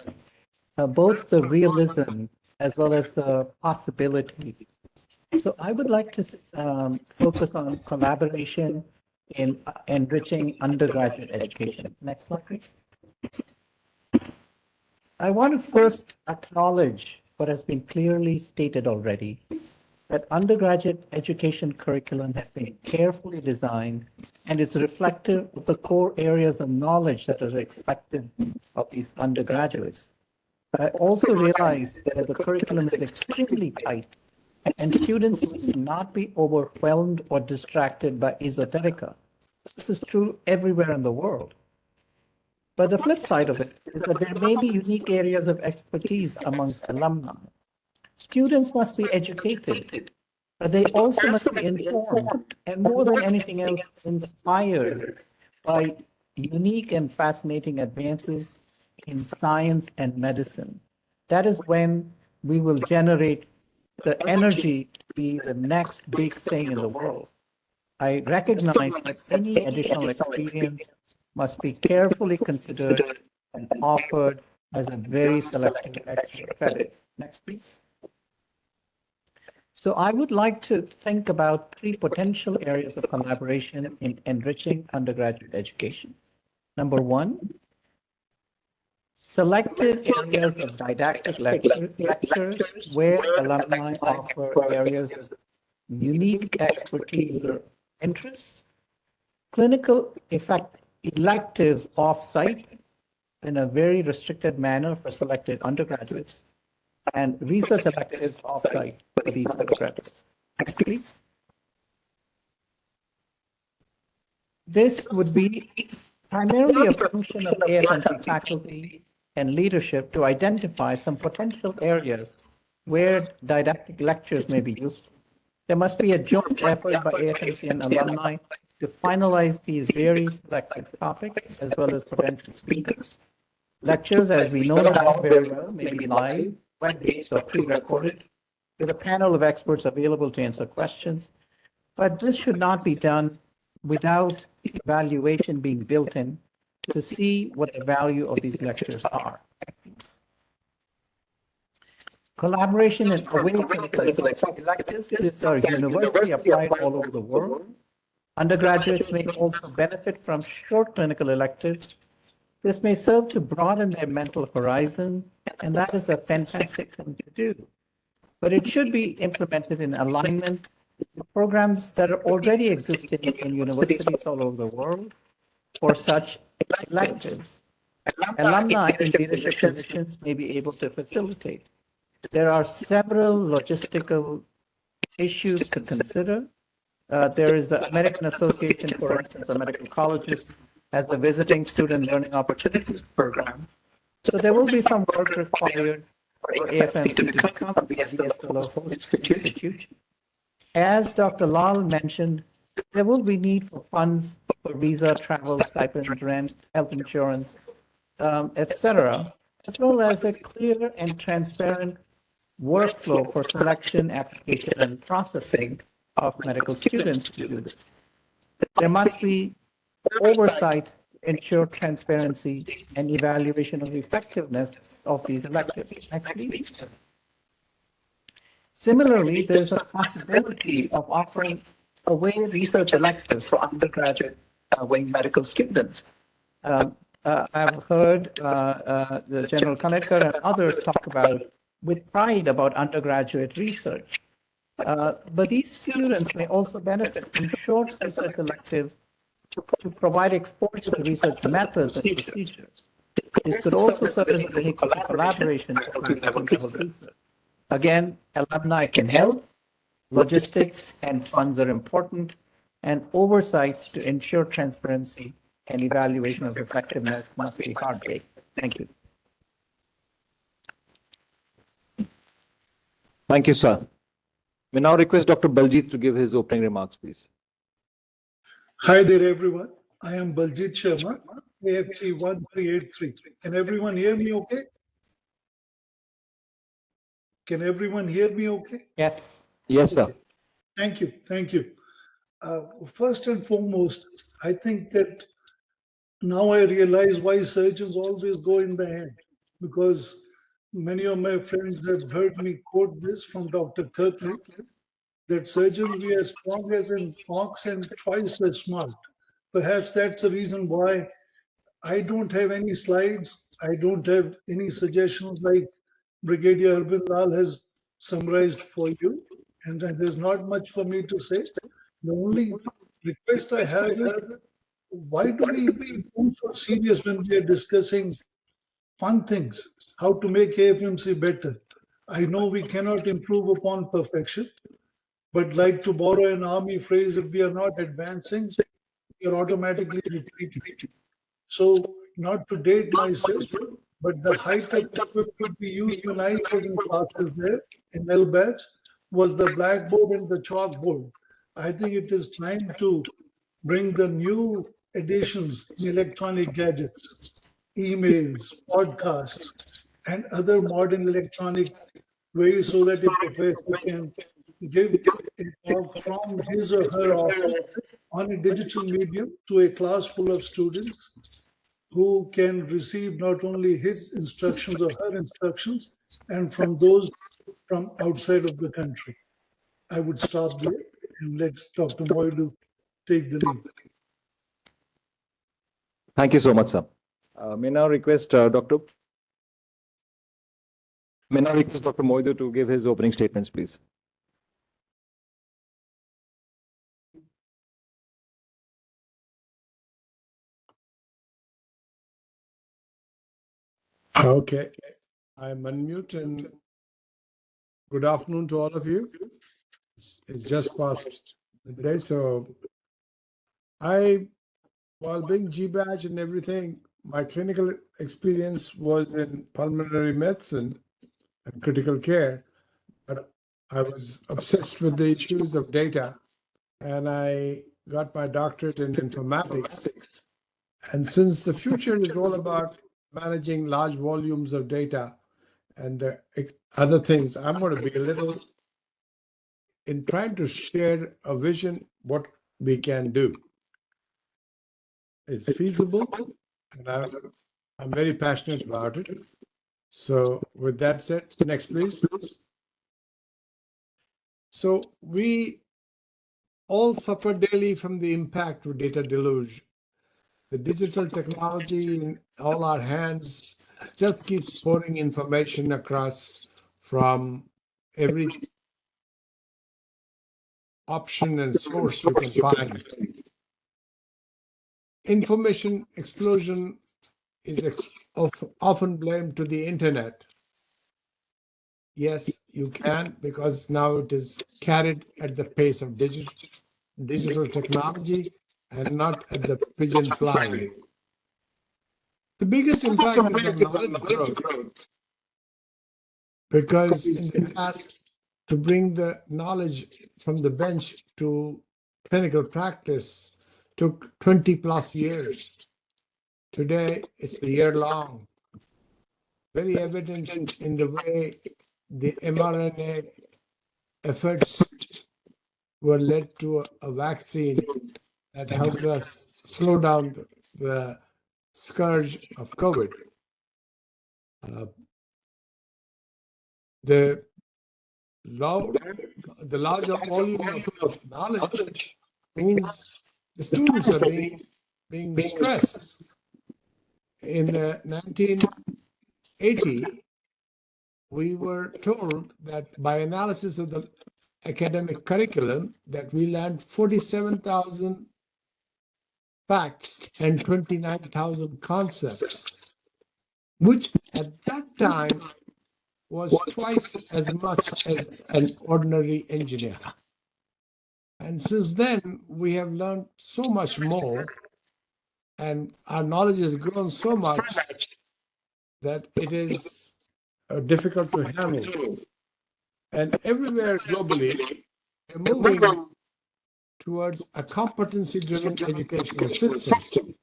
both the realism as well as the possibilities. So I would like to focus on collaboration in enriching undergraduate education. Next slide, please. I want to first acknowledge what has been clearly stated already, that undergraduate education curriculum has been carefully designed and is reflective of the core areas of knowledge that are expected of these undergraduates. I also realize that the curriculum is extremely tight, and students must not be overwhelmed or distracted by esoterica. This is true everywhere in the world. But the flip side of it is that there may be unique areas of expertise amongst alumni. Students must be educated, but they also must be informed, and more than anything else, inspired by unique and fascinating advances in science and medicine. That is when we will generate the energy to be the next big thing in the world. I recognize that any additional experience must be carefully considered and offered as a very selective extra credit. Next, please. So I would like to think about three potential areas of collaboration in enriching undergraduate education. Number one, selected areas of didactic lectures where alumni offer areas of unique expertise or interests, clinical electives off-site in a very restricted manner for selected undergraduates, and research electives off-site for these undergraduates. Next, please. This would be primarily a function of AFMC faculty and leadership to identify some potential areas where didactic lectures may be useful. There must be a joint effort by AFMC and alumni to finalize these very selected topics as well as potential speakers. Lectures, as we know now very well, may be live, web-based, or pre-recorded, with a panel of experts available to answer questions. But this should not be done without evaluation being built in to see what the value of these lectures are. Collaboration and awakening electives, these are universally applied all over the world. Undergraduates may also benefit from short clinical electives. This may serve to broaden their mental horizon, and that is a fantastic thing to do. But it should be implemented in alignment with programs that are already existing in universities all over the world for such electives. Alumni in leadership positions may be able to facilitate. There are several logistical issues to consider. There is the American Association, for instance, of Medical Colleges as a visiting student learning opportunities program. So there will be some work required for AFMC to become a BSLO host institution. As Dr. Lal mentioned, there will be need for funds for visa, travel, stipend, rent, health insurance, etc., as well as a clear and transparent workflow for selection, application, and processing of medical students to do this. There must be oversight to ensure transparency and evaluation of the effectiveness of these electives. Next, please. Similarly, there's a possibility of offering away research electives for undergraduate wing medical students. I've heard the General Kanetkar and others talk about with pride about undergraduate research. But these students may also benefit from short research electives to provide exposure to research methods and procedures. It could also serve as a vehicle for collaboration for level research. Again, alumni can help. Logistics and funds are important, and oversight to ensure transparency and evaluation of effectiveness must be hard-baked. Thank you. Thank you, sir. We now request Dr. Baljit to give his opening remarks, please. Hi there, everyone. I am Baljit Sharma, AFC 1383. Can everyone hear me okay? Can everyone hear me okay? Yes. Yes, sir. Okay. Thank you. Thank you. First and foremost, I think that now I realize why surgeons always go in the hand, because many of my friends have heard me quote this from Dr. Kirkland, that surgeons we are strong as an ox and twice as smart. Perhaps that's the reason why I don't have any slides. I don't have any suggestions like Brigadier Arvind Lal has summarized for you. And there's not much for me to say. The only request I have is, why do we become so serious when we are discussing fun things, how to make AFMC better? I know we cannot improve upon perfection, but like to borrow an army phrase, if we are not advancing, we are automatically retreating. So not to date myself, but the high-tech equipment we used when I was in classes there in L batch was the blackboard and the chalkboard. I think it is time to bring the new additions in electronic gadgets, emails, podcasts, and other modern electronic ways so that a professor can give a talk from his or her office on a digital medium to a class full of students who can receive not only his instructions or her instructions, and from those from outside of the country. I would stop there and let Dr. Moidu take the lead. Thank you so much, sir. May now request Dr. Moidu to give his opening statements, please. Okay, I'm unmute and good afternoon to all of you. It's just past midday, so I while being G-badge and everything, my clinical experience was in pulmonary medicine and critical care, but I was obsessed with the issues of data, and I got my doctorate in informatics. And since the future is all about managing large volumes of data and the other things, I'm going to be a little in trying to share a vision what we can do. It's feasible, and I'm very passionate about it. So with that said, next please. So we all suffer daily from the impact of data deluge. The digital technology in all our hands just keeps pouring information across from every option and source you can find. Information explosion is often blamed to the internet. Yes, you can, because now it is carried at the pace of digital technology and not at the pigeon flying. The biggest impact is on knowledge growth, because in the past, to bring the knowledge from the bench to clinical practice took 20 plus years. Today, it's a year long. Very evident in the way the mRNA efforts were led to a vaccine that helped us slow down the scourge of COVID. The larger volume of knowledge means the students are being stressed. In 1980, we were told that by analysis of the academic curriculum that we learned 47,000 facts and 29,000 concepts, which at that time was twice as much as an ordinary engineer. And since then, we have learned so much more, and our knowledge has grown so much that it is difficult to handle. And everywhere globally, we're moving towards a competency-driven educational system.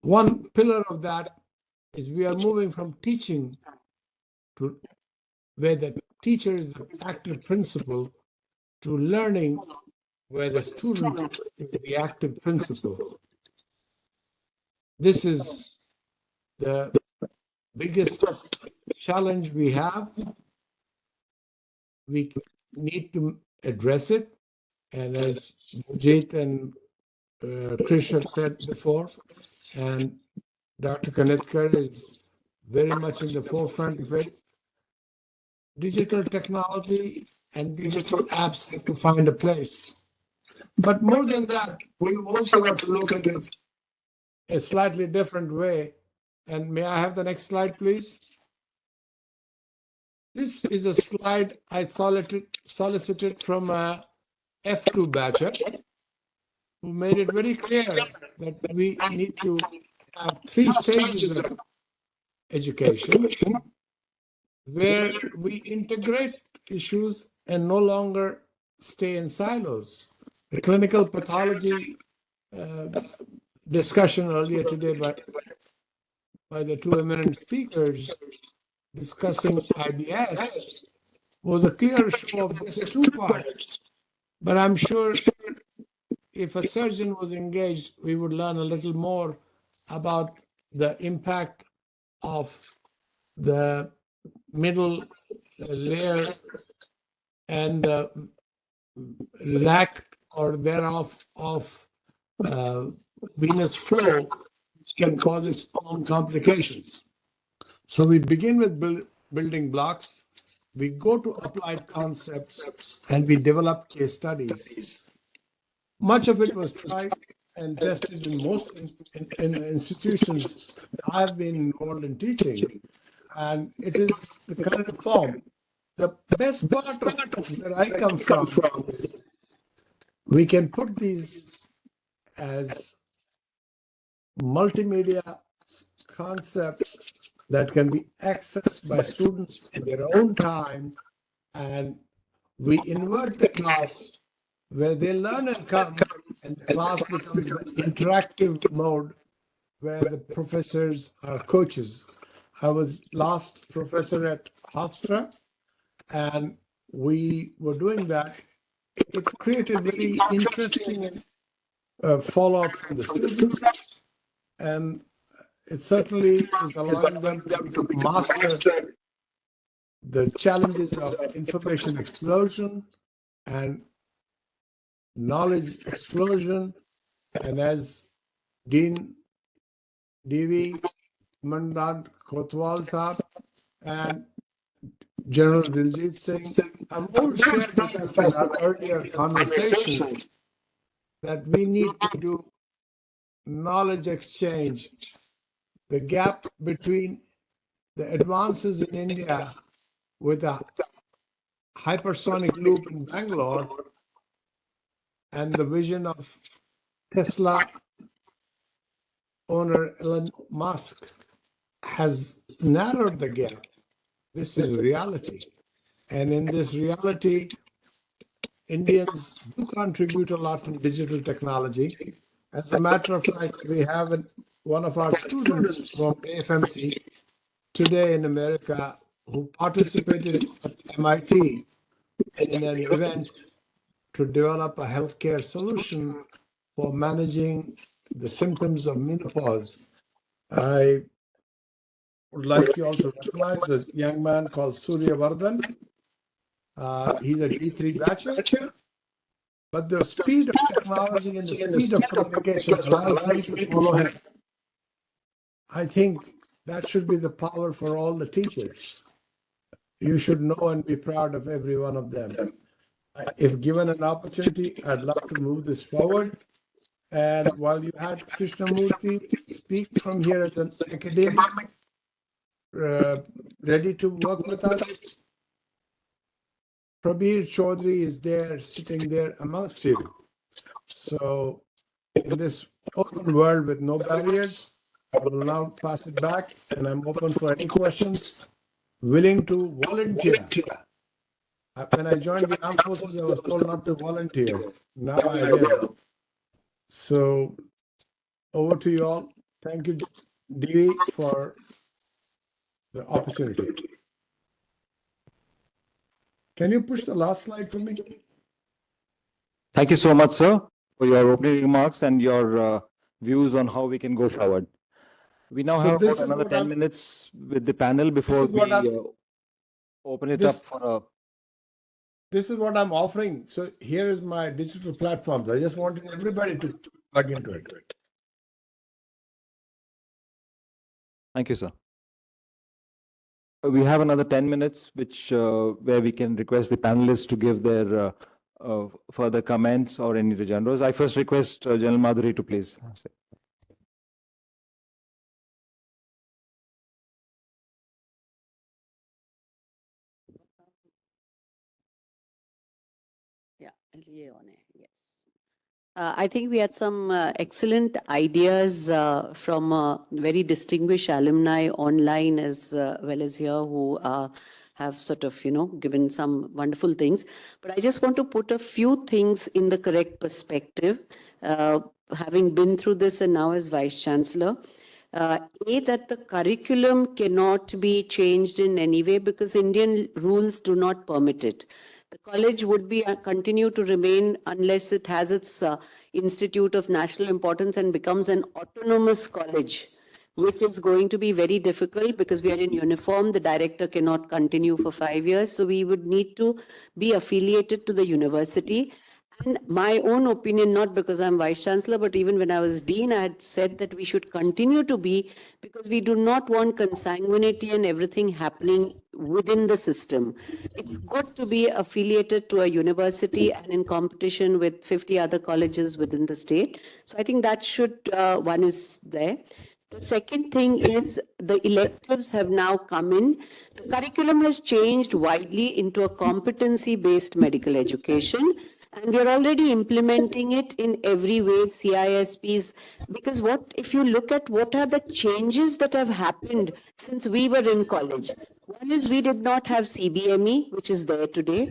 One pillar of that is we are moving from teaching to where the teacher is the active principal to learning where the student is the active principal. This is the biggest challenge we have. We need to address it. And as Jit and Krish have said before, and Dr. Kanetkar is very much in the forefront of it, digital technology and digital apps have to find a place. But more than that, we've also got to look at it a slightly different way. And may I have the next slide, please? This is a slide I solicited from a F2 batcher who made it very clear that we need to have 3 stages of education where we integrate issues and no longer stay in silos. The clinical pathology discussion earlier today by the 2 eminent speakers discussing IBS was a clear show of just 2 parts. But I'm sure if a surgeon was engaged, we would learn a little more about the impact of the middle layer and the lack or thereof of venous flow, which can cause its own complications. So we begin with building blocks, we go to applied concepts, and we develop case studies. Much of it was tried and tested in most institutions I've been involved in teaching, and it is the current form. The best part of where I come from is we can put these as multimedia concepts that can be accessed by students in their own time, and we invert the class where they learn and come, and the class becomes the interactive mode where the professors are coaches. I was last professor at Hofstra, and we were doing that. It created very interesting follow-up from the students, and it certainly is allowing them to master the challenges of information explosion and knowledge explosion. And as Dean D.V. Mandant Kotwal Saab and General Diljit Singh have all shared with us in our earlier conversation that we need to do knowledge exchange. The gap between the advances in India with a hypersonic loop in Bangalore and the vision of Tesla owner Elon Musk has narrowed the gap. This is reality. And in this reality, Indians do contribute a lot in digital technology. As a matter of fact, we have one of our students from AFMC today in America who participated at MIT in an event to develop a healthcare solution for managing the symptoms of menopause. I would like you all to recognize a young man called Surya Vardhan. He's a D3 batcher, but the speed of technology and the speed of communication allows me to follow him. I think that should be the power for all the teachers. You should know and be proud of every one of them. If given an opportunity, I'd love to move this forward. And while you had Krishnamurti speak from here as an academic, ready to work with us, Prabir Chaudhary is there, sitting there amongst you. So in this open world with no barriers, I will now pass it back, and I'm open for any questions. Willing to volunteer. When I joined the armed forces, I was told not to volunteer. Now I will. So over to you all. Thank you, Dee, for the opportunity. Can you push the last slide for me? Thank you so much, sir, for your opening remarks and your views on how we can go forward. We now have about another 10 minutes with the panel before we open it up for a... This is what I'm offering. So here is my digital platforms. I just wanted everybody to plug into it. Thank you, sir. We have another 10 minutes, which where we can request the panelists to give their further comments or any regenders. I first request General Madhuri to please. Yeah, yes. I think we had some excellent ideas from very distinguished alumni online as well as here who have sort of, given some wonderful things. But I just want to put a few things in the correct perspective, having been through this and now as Vice Chancellor. That the curriculum cannot be changed in any way because Indian rules do not permit it. The college would be continue to remain unless it has its institute of national importance and becomes an autonomous college, which is going to be very difficult because we are in uniform. The director cannot continue for 5 years. So we would need to be affiliated to the university. And my own opinion, not because I'm Vice Chancellor, but even when I was Dean, I had said that we should continue to be, because we do not want consanguinity and everything happening within the system. It's good to be affiliated to a university and in competition with 50 other colleges within the state. So I think that should, one is there. The second thing is the electives have now come in. The curriculum has changed widely into a competency-based medical education, And we're already implementing it in every way, CISPs, because if you look at what are the changes that have happened since we were in college. One is we did not have CBME, which is there today.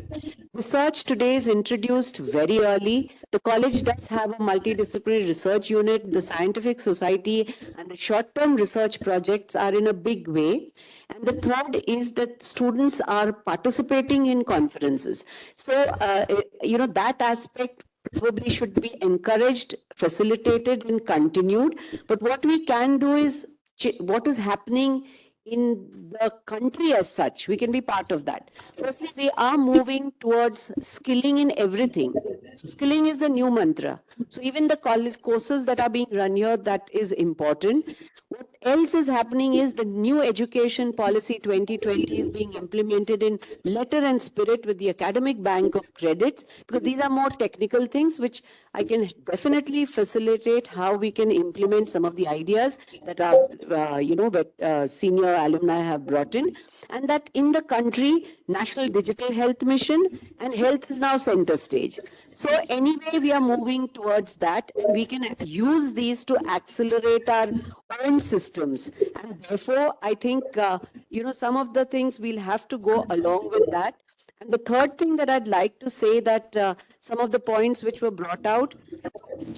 Research today is introduced very early. The college does have a multidisciplinary research unit. The scientific society and the short-term research projects are in a big way. And the third is that students are participating in conferences. So, that aspect probably should be encouraged, facilitated, and continued. But what we can do is what is happening in the country as such, we can be part of that. Firstly, we are moving towards skilling in everything. So skilling is the new mantra. So even the college courses that are being run here, that is important. What else is happening is the new education policy 2020 is being implemented in letter and spirit with the academic bank of credits, because these are more technical things which I can definitely facilitate how we can implement some of the ideas that our senior alumni have brought in. And that in the country, National Digital Health Mission and health is now center stage. So anyway, we are moving towards that, and we can use these to accelerate our own systems. And therefore, I think, some of the things we'll have to go along with that. And the third thing that I'd like to say that some of the points which were brought out,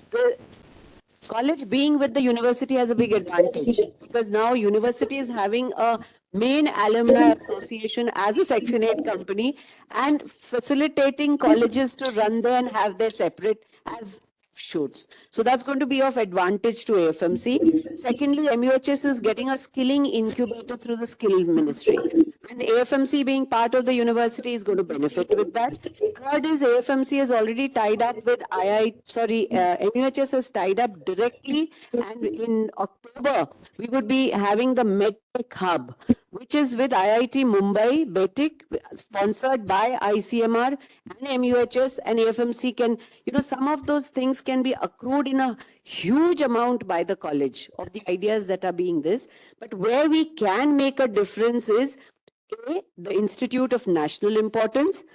the college being with the university has a big advantage, because now university is having a main alumni association as a Section 8 company and facilitating colleges to run there and have their separate as shoots. So that's going to be of advantage to AFMC. Secondly, MUHS is getting a skilling incubator through the skill ministry. And AFMC being part of the university is going to benefit with that. Third is AFMC has already tied up with MUHS has tied up directly, and in October, we would be having the MedTech Hub, which is with IIT Mumbai, BETIC, sponsored by ICMR and MUHS, and AFMC can, some of those things can be accrued in a huge amount by the college of the ideas that are being this. But where we can make a difference is the Institute of National Importance,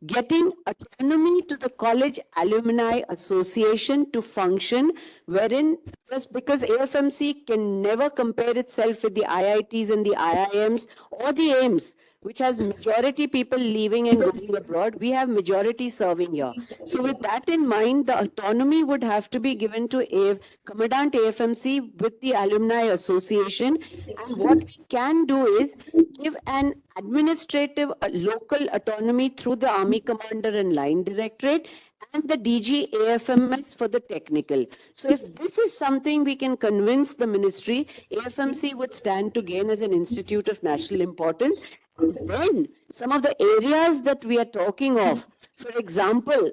getting autonomy to the College Alumni Association to function, wherein just because AFMC can never compare itself with the IITs and the IIMs or the AIMS, which has majority people leaving and going abroad, we have majority serving here. So with that in mind, the autonomy would have to be given to Commandant AFMC with the Alumni Association. And what we can do is give an administrative local autonomy through the Army Commander and Line Directorate and the DG AFMS for the technical. So if this is something we can convince the ministry, AFMC would stand to gain as an institute of national importance. Then some of the areas that we are talking of, for example,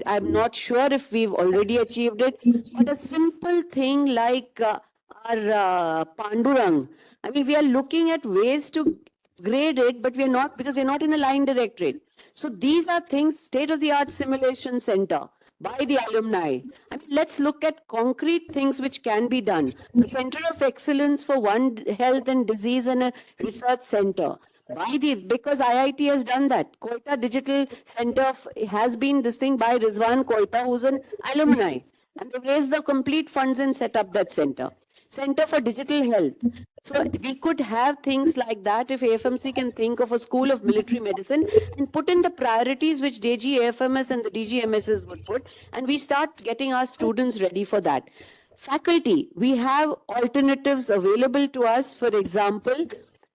I'm not sure if we've already achieved it, but a simple thing like our Pandurang. I mean, we are looking at ways to grade it, but we're not, because we're not in a line directorate. So these are things, state-of-the-art simulation center by the alumni. I mean, let's look at concrete things which can be done. The Center of Excellence for One Health and Disease and a Research Center. Because IIT has done that. Koita Digital Center has been this thing by Rizwan Koita, who's an alumni. And they've raised the complete funds and set up that center. Center for Digital Health. So we could have things like that if AFMC can think of a school of military medicine and put in the priorities which DG AFMS and the DGMSs would put, and we start getting our students ready for that. Faculty, we have alternatives available to us. For example,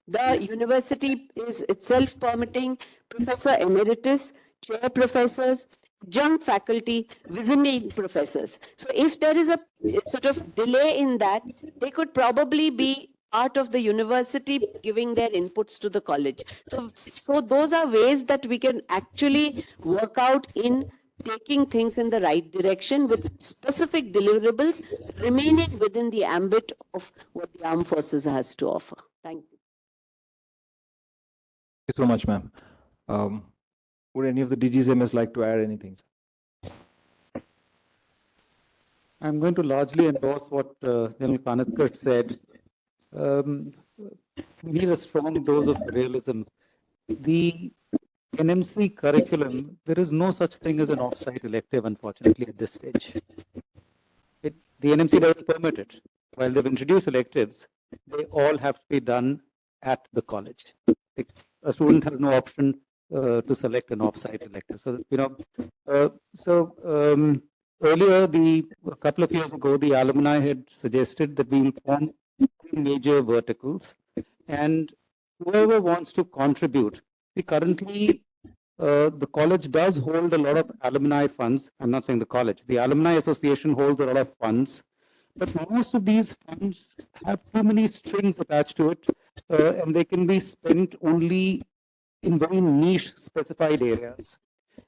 the university is itself permitting Professor Emeritus, chair professors, adjunct faculty, visiting professors. So if there is a sort of delay in that, they could probably be part of the university giving their inputs to the college. So those are ways that we can actually work out in taking things in the right direction with specific deliverables remaining within the ambit of what the armed forces has to offer. Thank you. Thank you so much, ma'am. Would any of the DGs like to add anything? I'm going to largely endorse what General Kanatkar said. We need a strong dose of realism. The NMC curriculum, there is no such thing as an off-site elective, unfortunately, at this stage. The NMC doesn't permit it. While they've introduced electives, they all have to be done at the college. A student has no option to select an off-site elective. So, earlier, a couple of years ago, the alumni had suggested that we will form major verticals, and whoever wants to contribute. Currently, the college does hold a lot of alumni funds. I'm not saying the college. The Alumni Association holds a lot of funds, but most of these funds have too many strings attached to it, and they can be spent only in very niche specified areas.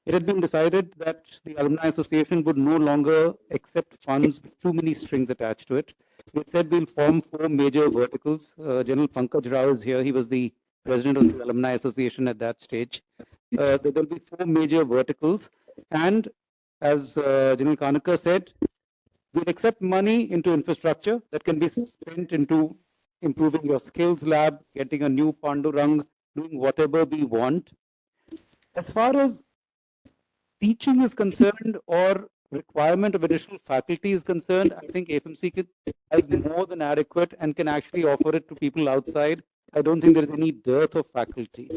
It had been decided that the Alumni Association would no longer accept funds with too many strings attached to it. It said we'll form 4 major verticals. General Pankaj Rao is here. He was the president of the Alumni Association at that stage. There will be 4 major verticals. And as General Kanaka said, we'll accept money into infrastructure that can be spent into improving your skills lab, getting a new Pandurang, doing whatever we want. As far as teaching is concerned or requirement of additional faculty is concerned, I think FMC is more than adequate and can actually offer it to people outside. I don't think there is any dearth of faculty.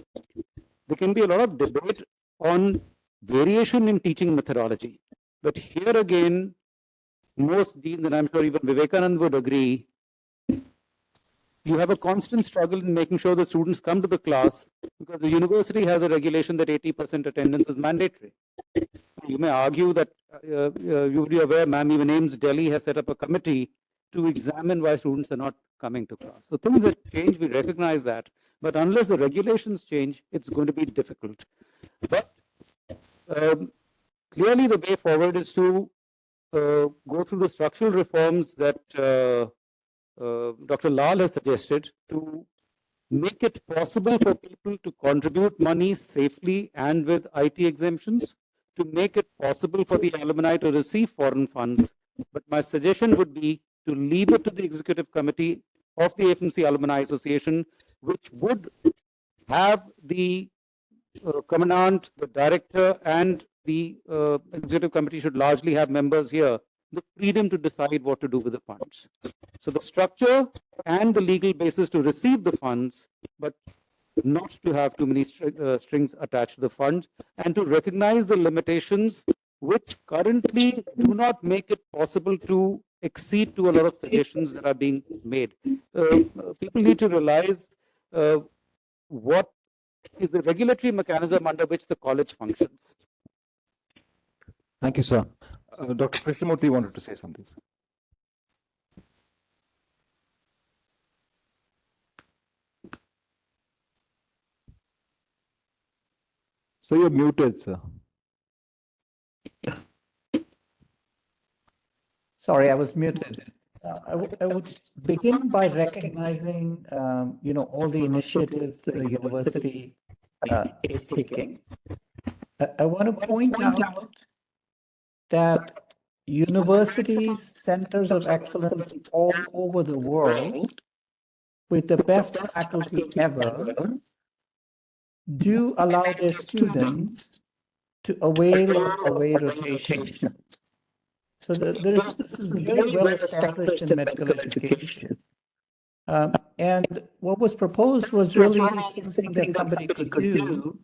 There can be a lot of debate on variation in teaching methodology. But here again, most deans, and I'm sure even Vivekanand would agree, you have a constant struggle in making sure the students come to the class because the university has a regulation that 80% attendance is mandatory. You may argue that you would be aware, ma'am, even AIMS Delhi has set up a committee to examine why students are not coming to class. So things have changed, we recognize that. But unless the regulations change, it's going to be difficult. But clearly the way forward is to go through the structural reforms that Dr. Lal has suggested to make it possible for people to contribute money safely and with IT exemptions, to make it possible for the alumni to receive foreign funds. But my suggestion would be to leave it to the executive committee of the FMC Alumni Association, which would have the commandant, the director, and the executive committee should largely have members here, the freedom to decide what to do with the funds. So the structure and the legal basis to receive the funds, but not to have too many strings attached to the funds, and to recognize the limitations which currently do not make it possible to accede to a lot of suggestions that are being made. People need to realize what is the regulatory mechanism under which the college functions. Thank you, sir. Dr. Krishnamurthy wanted to say something. Sir. So you're muted, sir. Sorry, I was muted. I would begin by recognizing, all the initiatives that the university is taking. I want to point out that universities, centers of excellence all over the world, with the best faculty ever, do allow their students to avail of away rotation. So this is very well established in medical education. And what was proposed was really something that somebody could do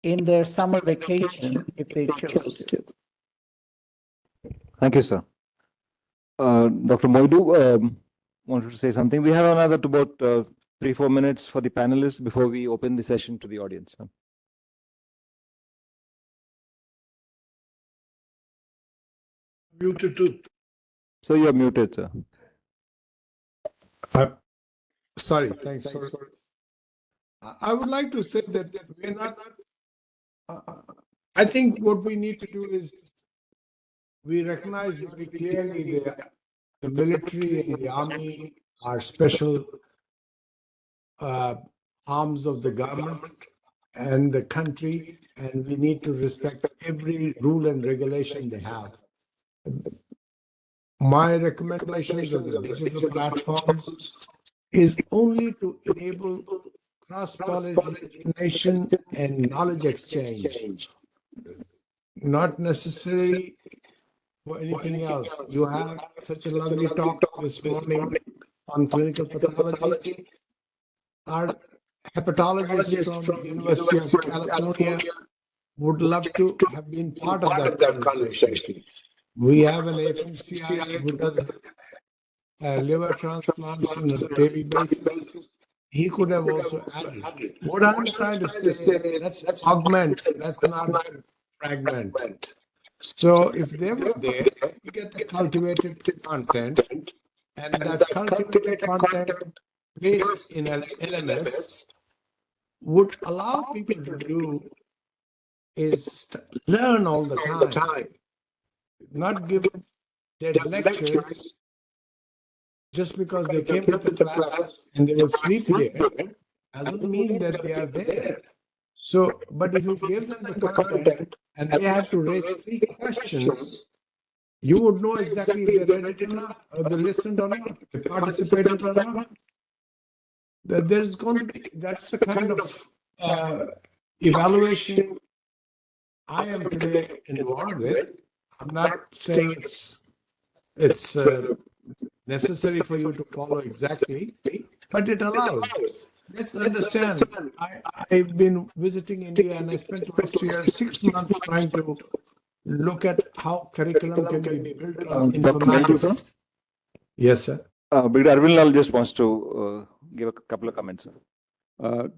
in their summer vacation if they chose to. Thank you, sir. Dr. Moidu wanted to say something. We have another about 3-4 minutes for the panelists before we open the session to the audience. Muted too. So you're muted, sir. Sorry, thanks. I would like to say that we're not. I think what we need to do is we recognize very clearly the military and the army are special arms of the government and the country, and we need to respect every rule and regulation they have. My recommendations of the digital platforms is only to enable cross-pollination and knowledge exchange, not necessarily for anything else. You have such a lovely talk this morning on clinical pathology. Our hepatologist from University of California would love to have been part of that conversation. We have an FMCI who does liver transplants on a daily basis. He could have also added. What I'm trying to say is let's augment, let's not fragment. So if they were there, we get the cultivated content, and that cultivated content based in an LMS would allow people to do is learn all the time, not give dead lectures just because they came to the class and they will sleep there doesn't mean that they are there. So, but if you give them the content and they have to raise 3 questions, you would know exactly if they read it or not, or they listened or not, they participated or not. There's going to be, that's the kind of evaluation I am today involved with. I'm not saying it's necessary for you to follow exactly, but it allows. Let's understand. I've been visiting India and I spent last year 6 months trying to look at how curriculum can be built on informatics. Yes, sir. Brigadier Arvind Lal just wants to give a couple of comments.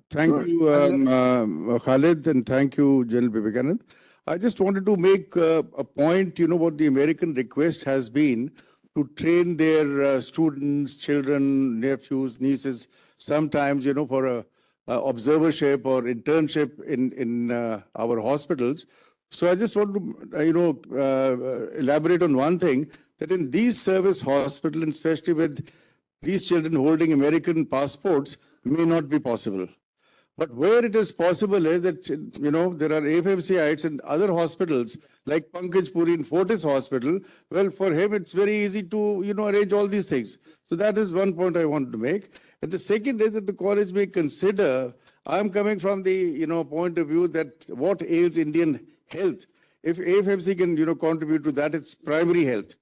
Thank you, Khalid, and thank you, General Vivekanand. I just wanted to make a point, what the American request has been to train their students, children, nephews, nieces, sometimes, for a observership or internship in our hospitals. So I just want to, elaborate on one thing, that in these service hospitals, and especially with these children holding American passports, may not be possible. But where it is possible is that, there are AFMCites in other hospitals, like Pankaj Puri in Fortis Hospital. Well, for him, it's very easy to, arrange all these things. So that is one point I wanted to make. And the second is that the college may consider, I'm coming from the, point of view that what ails Indian health. If AFMC can, contribute to that, it's primary health.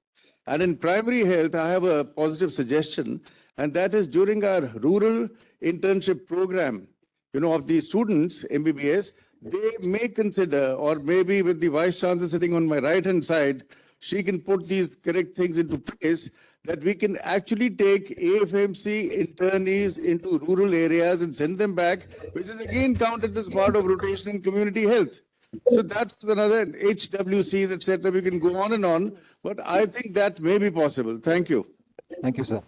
And in primary health, I have a positive suggestion, and that is during our rural internship program, of the students, MBBS, they may consider, or maybe with the Vice Chancellor sitting on my right-hand side, she can put these correct things into place, that we can actually take AFMC internees into rural areas and send them back, which is again counted as part of rotation in community health. So that was another HWCs, etc. We can go on and on, but I think that may be possible. Thank you. Thank you, sir.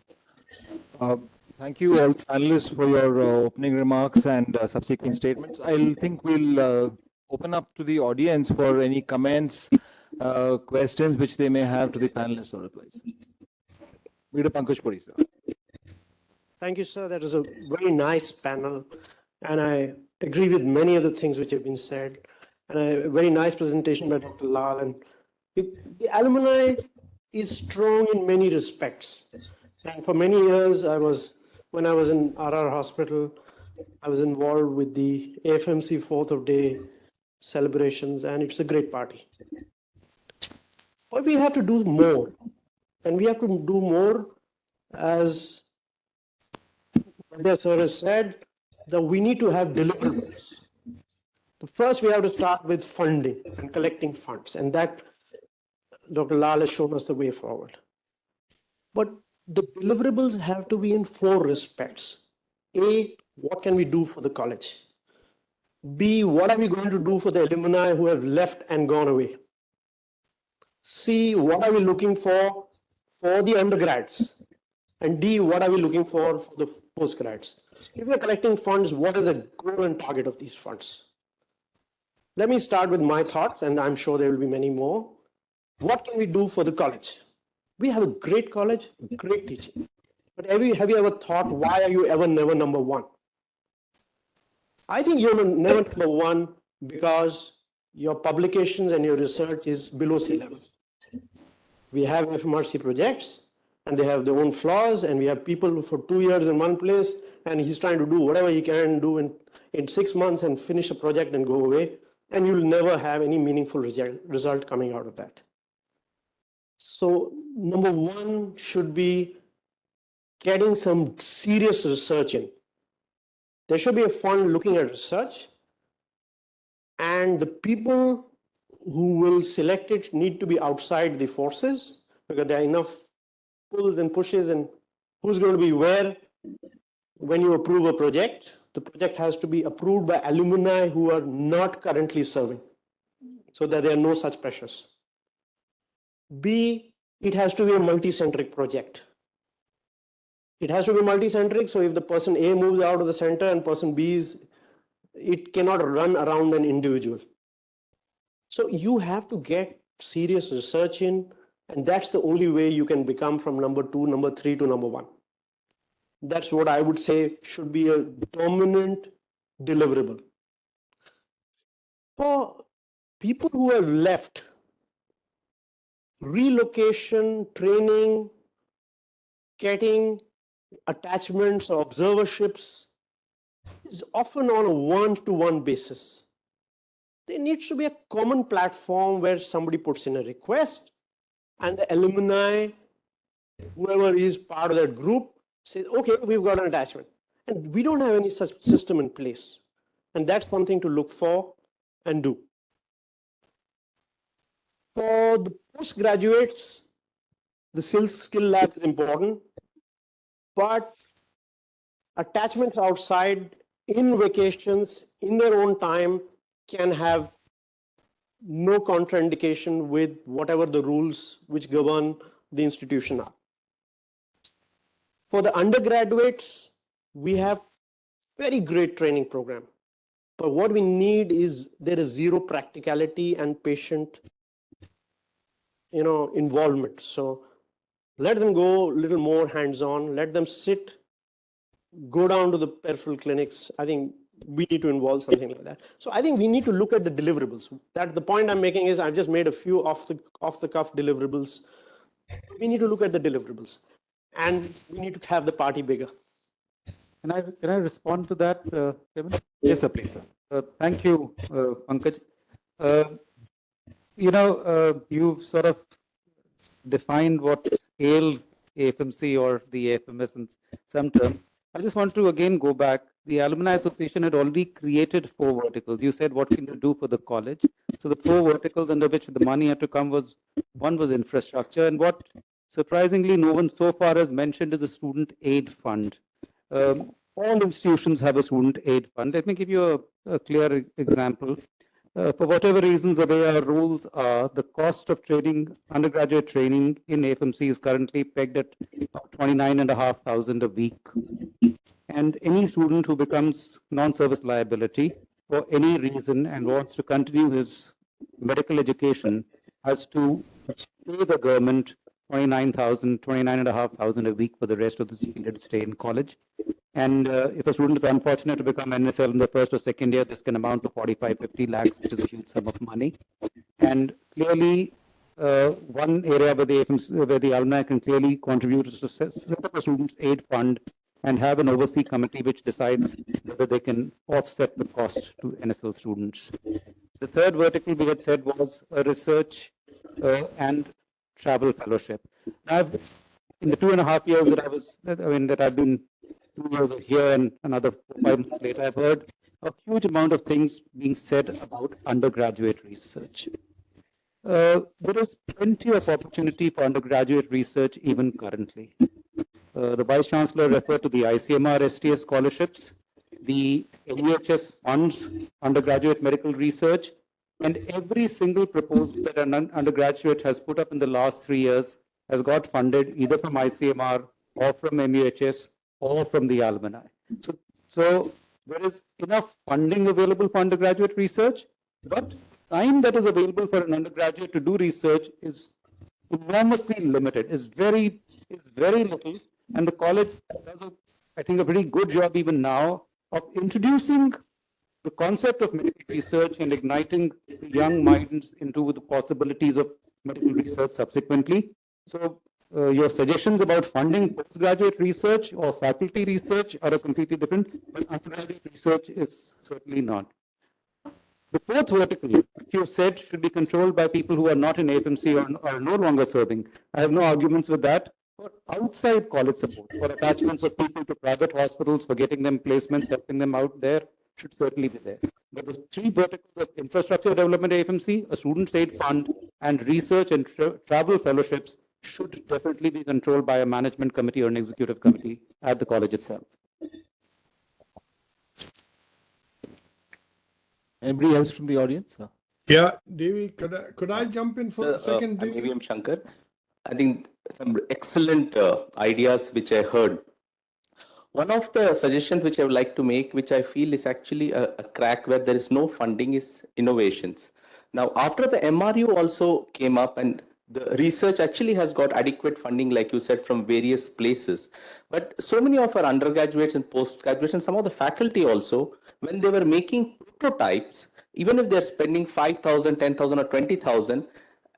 Thank you all panelists for your opening remarks and subsequent statements. I think we'll open up to the audience for any comments, questions which they may have to the panelists or advice. Leader Pankaj Puri, sir. Thank you, sir. That was a very nice panel, and I agree with many of the things which have been said. And a very nice presentation by Dr. Lal. And the alumni is strong in many respects. And for many years, when I was in RR Hospital, I was involved with the AFMC 4th of Day celebrations, and it's a great party. But we have to do more. And we have to do more, as Pandya sir has said, that we need to have deliverables. First, we have to start with funding and collecting funds, and that Dr. Lal has shown us the way forward. But the deliverables have to be in 4 respects. A, what can we do for the college? B, what are we going to do for the alumni who have left and gone away? C, what are we looking for the undergrads? And D, what are we looking for the postgrads? If we are collecting funds, what is the goal and target of these funds? Let me start with my thoughts, and I'm sure there will be many more. What can we do for the college? We have a great college, great teaching. But have you ever thought, why are you ever never number 1? I think you're never number 1 because your publications and your research is below sea level. We have FMRC projects, and they have their own flaws, and we have people for 2 years in one place and he's trying to do whatever he can do in 6 months and finish a project and go away, and you'll never have any meaningful result coming out of that. So number one should be getting some serious research in. There should be a fund looking at research, and the people who will select it need to be outside the forces, because there are enough pulls and pushes, and who's going to be where when you approve a project. The project has to be approved by alumni who are not currently serving, so that there are no such pressures. B, it has to be a multi-centric project. It has to be multi-centric, so if the person A moves out of the center and person B is, it cannot run around an individual. So you have to get serious research in, and that's the only way you can become from number 2, number 3 to number 1. That's what I would say should be a dominant deliverable. For people who have left, relocation, training, getting attachments or observerships is often on a one-to-one basis. There needs to be a common platform where somebody puts in a request and the alumni, whoever is part of that group, says, okay, we've got an attachment. And we don't have any such system in place. And that's something to look for and do. For the postgraduates, the skill lab is important, but attachments outside in vacations, in their own time, can have no contraindication with whatever the rules which govern the institution are. For the undergraduates, we have very great training program. But what we need is there is zero practicality and patient involvement. So let them go a little more hands-on, let them sit, go down to the peripheral clinics. I think we need to involve something like that. So I think we need to look at the deliverables. That the point I'm making is I've just made a few off the cuff deliverables. We need to look at the deliverables, and we need to have the party bigger. Can I respond to that, Kevin? Yes, sir, please. Thank you, Pankaj. You've sort of defined what ails AFMC or the AFMS in some terms. I just want to again go back. The Alumni Association had already created 4 verticals. You said what can you do for the college? So the 4 verticals under which the money had to come was, one was infrastructure, and what surprisingly no one so far has mentioned is a student aid fund. All institutions have a student aid fund. Let me give you a clear example. For whatever reasons, the way our rules are, the cost of undergraduate training in AFMC is currently pegged at about $29,500 a week. And any student who becomes non-service liability for any reason and wants to continue his medical education has to pay the government $29,500 a week for the rest of the period stay in college. And if a student is unfortunate to become NSL in the first or second year, this can amount to 45-50 lakhs, which is a huge sum of money. And clearly, one area where the alumni can clearly contribute is to set up a students' aid fund and have an overseas committee which decides whether they can offset the cost to NSL students. The third vertical we had said was a research and travel fellowship. In the 2.5 years that I've been 2 years here and another 5 months later, I've heard a huge amount of things being said about undergraduate research. There is plenty of opportunity for undergraduate research even currently. The Vice Chancellor referred to the ICMR STS scholarships, the NUHS funds undergraduate medical research, and every single proposal that an undergraduate has put up in the last 3 years has got funded either from ICMR or from MUHS or from the alumni. So there is enough funding available for undergraduate research, but time that is available for an undergraduate to do research is enormously limited, is very little, and the college does, I think, a pretty good job even now of introducing the concept of medical research and igniting young minds into the possibilities of medical research subsequently. So Your suggestions about funding postgraduate research or faculty research are a completely different, but undergraduate research is certainly not. The fourth vertical, which you said should be controlled by people who are not in AFMC or are no longer serving. I have no arguments with that. For outside college support, for attachments of people to private hospitals, for getting them placements, helping them out there, should certainly be there. But the three verticals of infrastructure development AFMC, a student aid fund, and research and travel fellowships should definitely be controlled by a management committee or an executive committee at the college itself. Anybody else from the audience? Yeah, Devi, could I jump in for a second? Maybe I'm Shankar. I think some excellent ideas which I heard. One of the suggestions which I would like to make, which I feel is actually a crack where there is no funding, is innovations. Now, after the MRU also came up and the research actually has got adequate funding, like you said, from various places. But so many of our undergraduates and postgraduates and some of the faculty also, when they were making prototypes, even if they're spending 5,000, 10,000 or 20,000,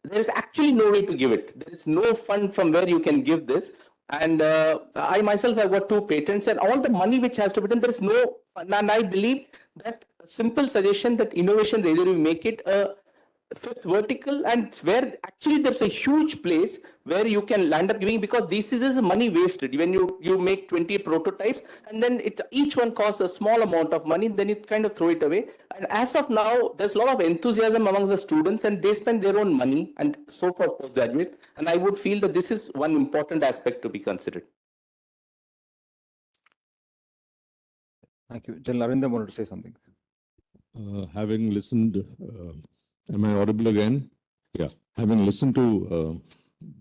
there is actually no way to give it. There is no fund from where you can give this. And I myself have got 2 patents and all the money which has to be done, there is no, and I believe that simple suggestion that innovation, either we make it a fifth vertical and where actually there's a huge place where you can land up giving, because this is money wasted. When you make 20 prototypes and then each one costs a small amount of money, then you kind of throw it away. And as of now, there's a lot of enthusiasm amongst the students and they spend their own money and so for postgraduate. And I would feel that this is one important aspect to be considered. Thank you. General Arindam wanted to say something. Having listened, am I audible again? Yeah. Having listened to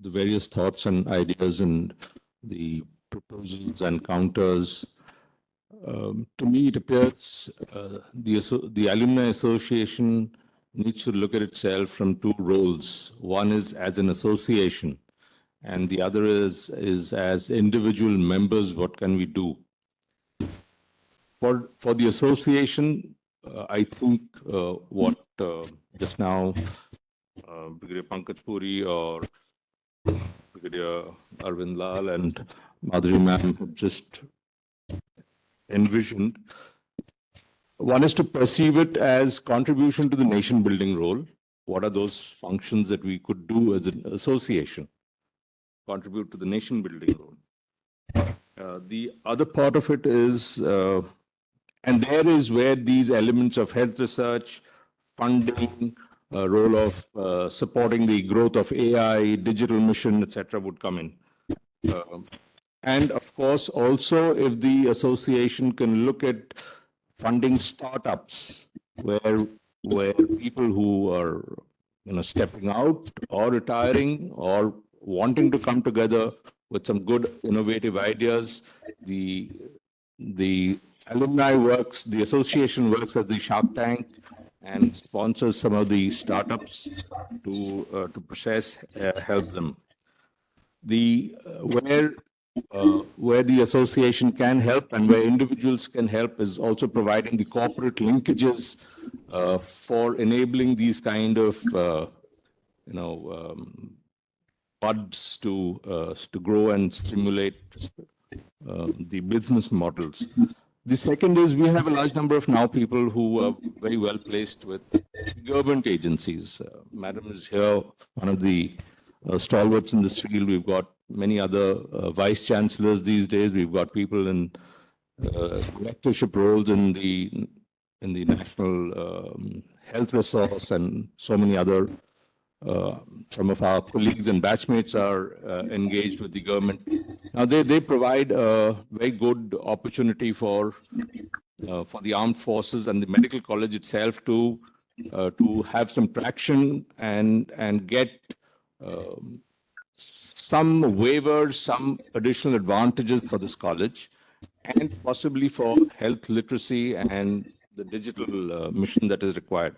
the various thoughts and ideas and the proposals and counters, to me it appears the Alumni Association needs to look at itself from 2 roles. One is as an association, and the other is as individual members, what can we do? For the association, I think what just now Brigadier Pankaj Puri or Brigadier Arvind Lal and Madhuri ma'am have just envisioned. One is to perceive it as contribution to the nation building role. What are those functions that we could do as an association? Contribute to the nation building role. The other part of it is, and there is where these elements of health research, funding, role of supporting the growth of AI, digital mission, etc., would come in. And of course, also if the association can look at funding startups where people who are stepping out or retiring or wanting to come together with some good innovative ideas, the alumni works, the association works as the Shark Tank and sponsors some of the startups to process, help them. Where the association can help and where individuals can help is also providing the corporate linkages for enabling these kind of buds to grow and stimulate the business models. The second is we have a large number of now people who are very well placed with government agencies. Madam is here, one of the stalwarts in this field. We've got many other vice chancellors these days. We've got people in lectureship roles in the national health resource and so many other. Some of our colleagues and batchmates are engaged with the government. Now they provide a very good opportunity for the armed forces and the medical college itself to have some traction and get some waivers, some additional advantages for this college, and possibly for health literacy and the digital mission that is required.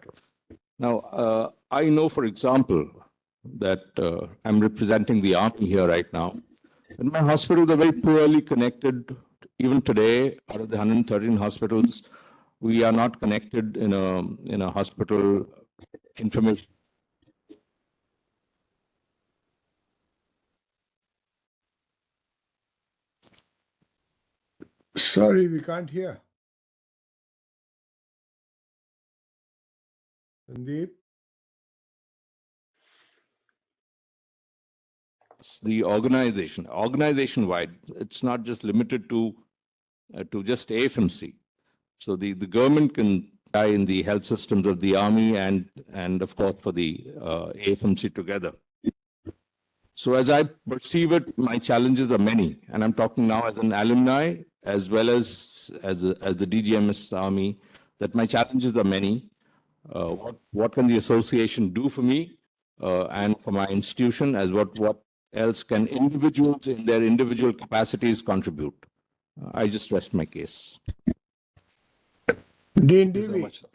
Now, I know, for example, that I'm representing the Army here right now. And my hospitals are very poorly connected. Even today, out of the 113 hospitals, we are not connected in a hospital information. Sorry, we can't hear. Sandeep? The organization-wide, it's not just limited to just AFMC. So the government can tie in the health systems of the army and of course for the AFMC together. So as I perceive it, my challenges are many, and I'm talking now as an alumni as well as the DGMS army, that my challenges are many. What can the association do for me and for my institution, as what else can individuals in their individual capacities contribute? I just rest my case. Dean Thank you so Devi, much, sir.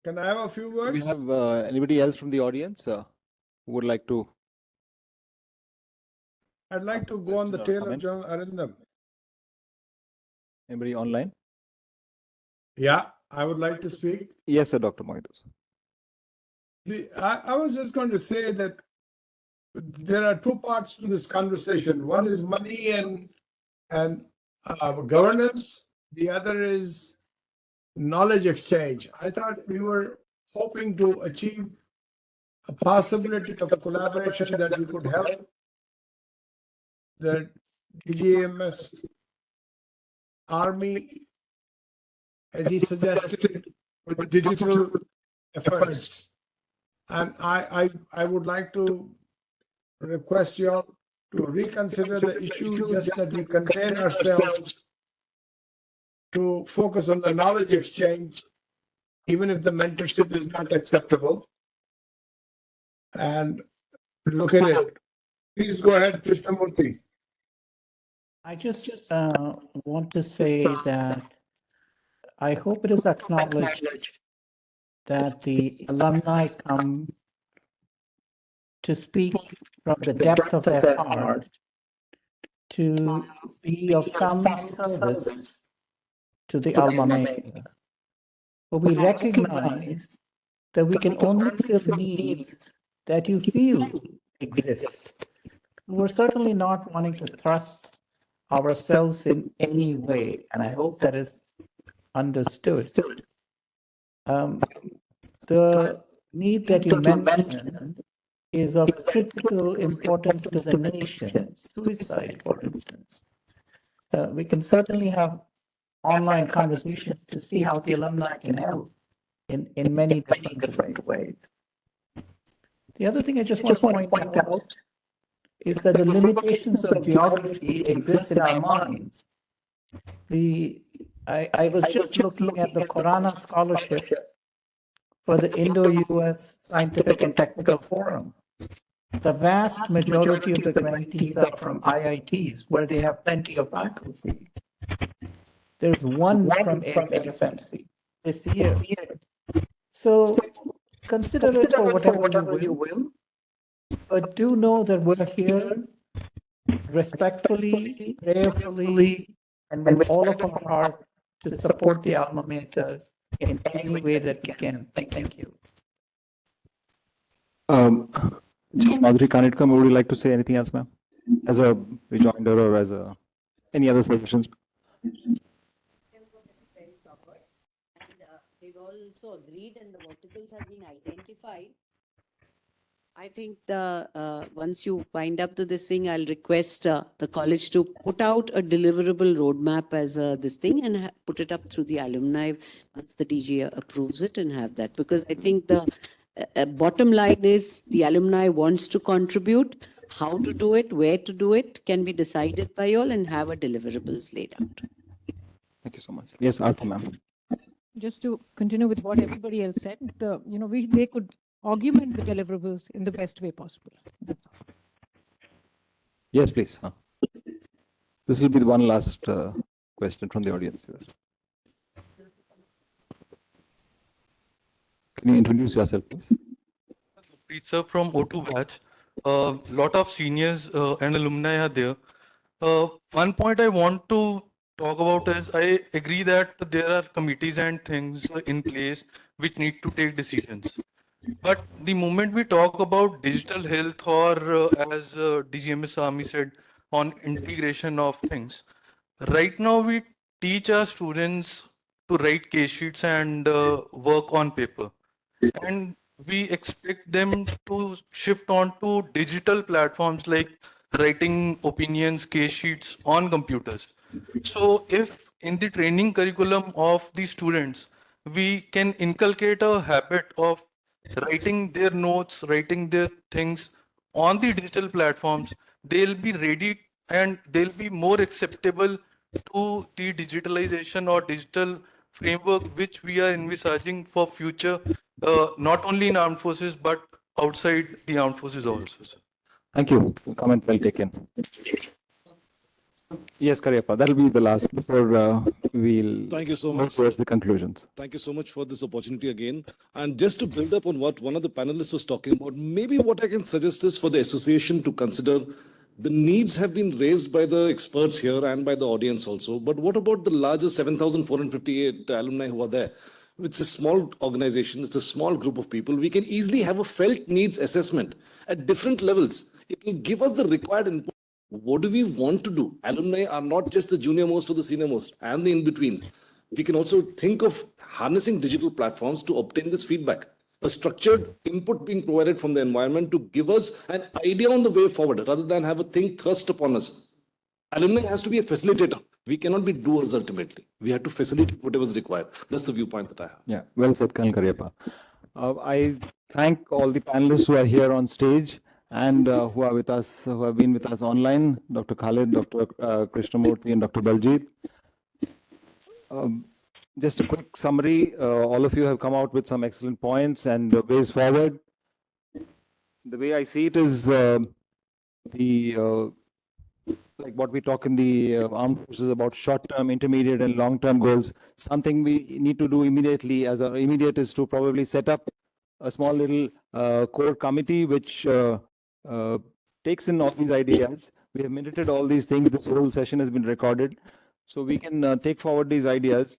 can I have a few Do words? we have anybody else from the audience who would like to? I'd like ask to a go on the question or tail of comment? General Arindam. Anybody online? Yeah, I would like to speak. Yes, sir, Dr. Mohitus. I was just going to say that there are two parts to this conversation. One is money and governance. The other is knowledge exchange. I thought we were hoping to achieve a possibility of collaboration that we could help the DGMS Army, as he suggested, with digital efforts. And I would like to request you all to reconsider the issue, just that we contain ourselves to focus on the knowledge exchange, even if the mentorship is not acceptable. And look at it. Please go ahead, Krishnamurthy. I just want to say that I hope it is acknowledged that the alumni come to speak from the depth of their heart to be of some service to the alma mater. But we recognize that we can only fill needs that you feel exist. We're certainly not wanting to thrust ourselves in any way, and I hope that is understood. The need that you mentioned is of critical importance to the nation. Suicide, for instance. We can certainly have online conversations to see how the alumni can help in many different ways. The other thing I just want to point out is that the limitations of geography exist in our minds. I was just looking at the Korana Scholarship for the Indo-US Scientific and Technical Forum. The vast majority of the grantees are from IITs, where they have plenty of faculty. There's one from AFMC this year. So consider it for whatever you will, but do know that we're here respectfully, prayerfully, and with all of our heart to support the alma mater in any way that we can. Thank you. Madhuri Kanitkar, would you like to say anything else, ma'am? As a rejoinder or as any other suggestions? They've also agreed and the verticals have been identified. I think once you wind up to this thing, I'll request the college to put out a deliverable roadmap as this thing and put it up through the alumni once the DG approves it and have that. Because I think the bottom line is the alumni wants to contribute. How to do it, where to do it can be decided by all and have a deliverables laid out. Thank you so much. Yes, Arthur, ma'am. Just to continue with what everybody else said, they could augment the deliverables in the best way possible. Yes, please. This will be the one last question from the audience. Can you introduce yourself, please? Preet sir from O2 batch. A lot of seniors and alumni are there. One point I want to talk about is I agree that there are committees and things in place which need to take decisions. But the moment we talk about digital health or as DGMS Army said, on integration of things, right now we teach our students to write case sheets and work on paper. And we expect them to shift on to digital platforms like writing opinions, case sheets on computers. So if in the training curriculum of the students, we can inculcate a habit of writing their notes, writing their things on the digital platforms, they'll be ready and they'll be more acceptable to the digitalization or digital framework which we are envisaging for future, not only in armed forces but outside the armed forces also, sir. Thank you. Comment well taken. Yes, Karyappa, that'll be the last before we'll Thank you so move much. towards the conclusions. Thank you so much for this opportunity again. And just to build up on what one of the panelists was talking about, maybe what I can suggest is for the association to consider the needs have been raised by the experts here and by the audience also. But what about the larger 7,458 alumni who are there? It's a small organization, it's a small group of people. We can easily have a felt needs assessment at different levels. It will give us the required input. What do we want to do? Alumni are not just the junior most or the senior most and the in-betweens. We can also think of harnessing digital platforms to obtain this feedback. A structured input being provided from the environment to give us an idea on the way forward rather than have a thing thrust upon us. Alumni has to be a facilitator. We cannot be doers ultimately. We have to facilitate whatever is required. That's the viewpoint that I have. Yeah, well said, Colonel Karyappa. I thank all the panelists who are here on stage and who are with us, who have been with us online, Dr. Khalid, Dr. Krishnamurthy, and Dr. Baljit. Just a quick summary. All of you have come out with some excellent points and ways forward. The way I see it is like what we talk in the armed forces about short-term, intermediate, and long-term goals. Something we need to do immediately as our immediate is to probably set up a small little core committee which takes in all these ideas. We have minuted all these things. This whole session has been recorded. So we can take forward these ideas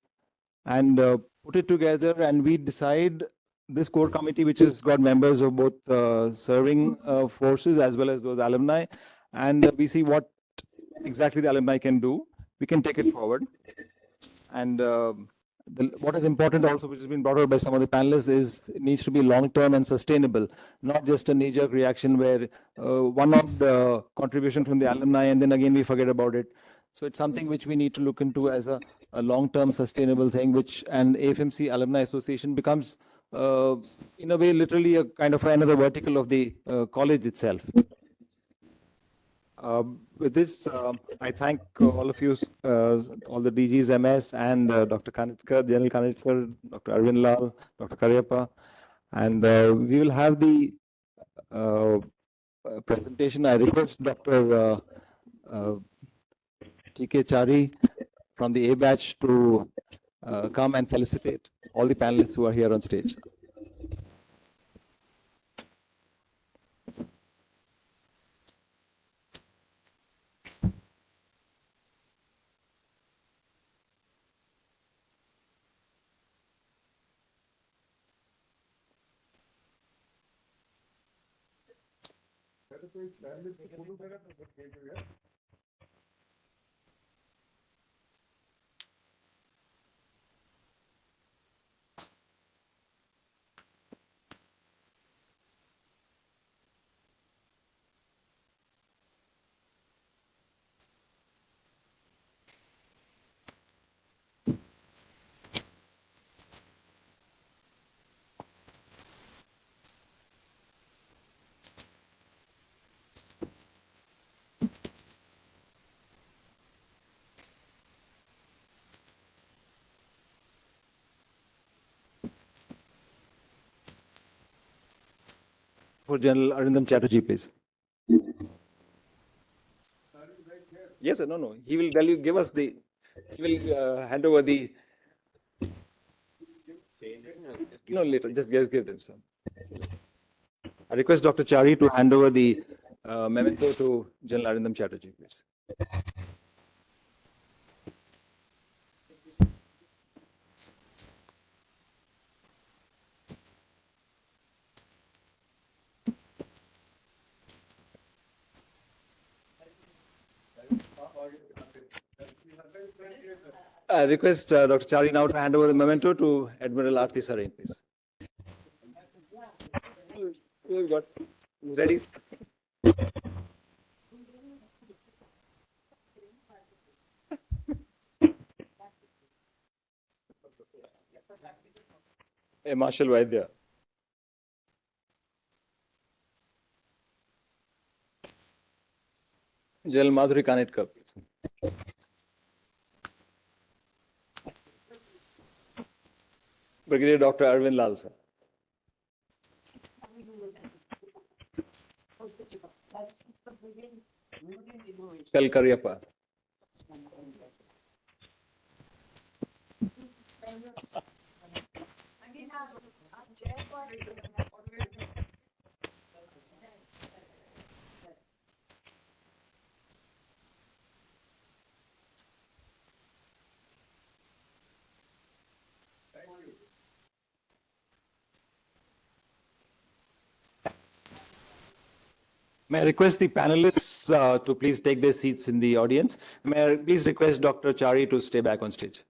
and put it together, and we decide this core committee, which has got members of both serving forces as well as those alumni, and we see what exactly the alumni can do. We can take it forward. And what is important also, which has been brought out by some of the panelists, is it needs to be long-term and sustainable, not just a knee-jerk reaction where one of the contribution from the alumni and then again we forget about it. So it's something which we need to look into as a long-term sustainable thing, which and AFMC Alumni Association becomes in a way literally a kind of another vertical of the college itself. With this, I thank all of you, all the DGs, MS, and Dr. Kanitskar, General Kanitskar, Dr. Arvind Lal, Dr. Karyappa, and we will have the presentation. I request Dr. TK Chari from the A batch to come and felicitate all the panelists who are here on stage. For General Arindam Chatterjee, please. Yes, sir. No. He will tell you, give us the, he will hand over the, no, later, just give them some. I request Dr. Chari to hand over the memento to General Arindam Chatterjee, please. I request Dr. Chari now to hand over the memento to Admiral Aarti Sareen, please. He's ready. Hey, Marshal Vaidya. General Madhuri Kanetkar, please. Brigadier Dr. Arvind Lal, sir. Kal Karyappa. May I request the panelists to please take their seats in the audience. May I please request Dr. Chari to stay back on stage.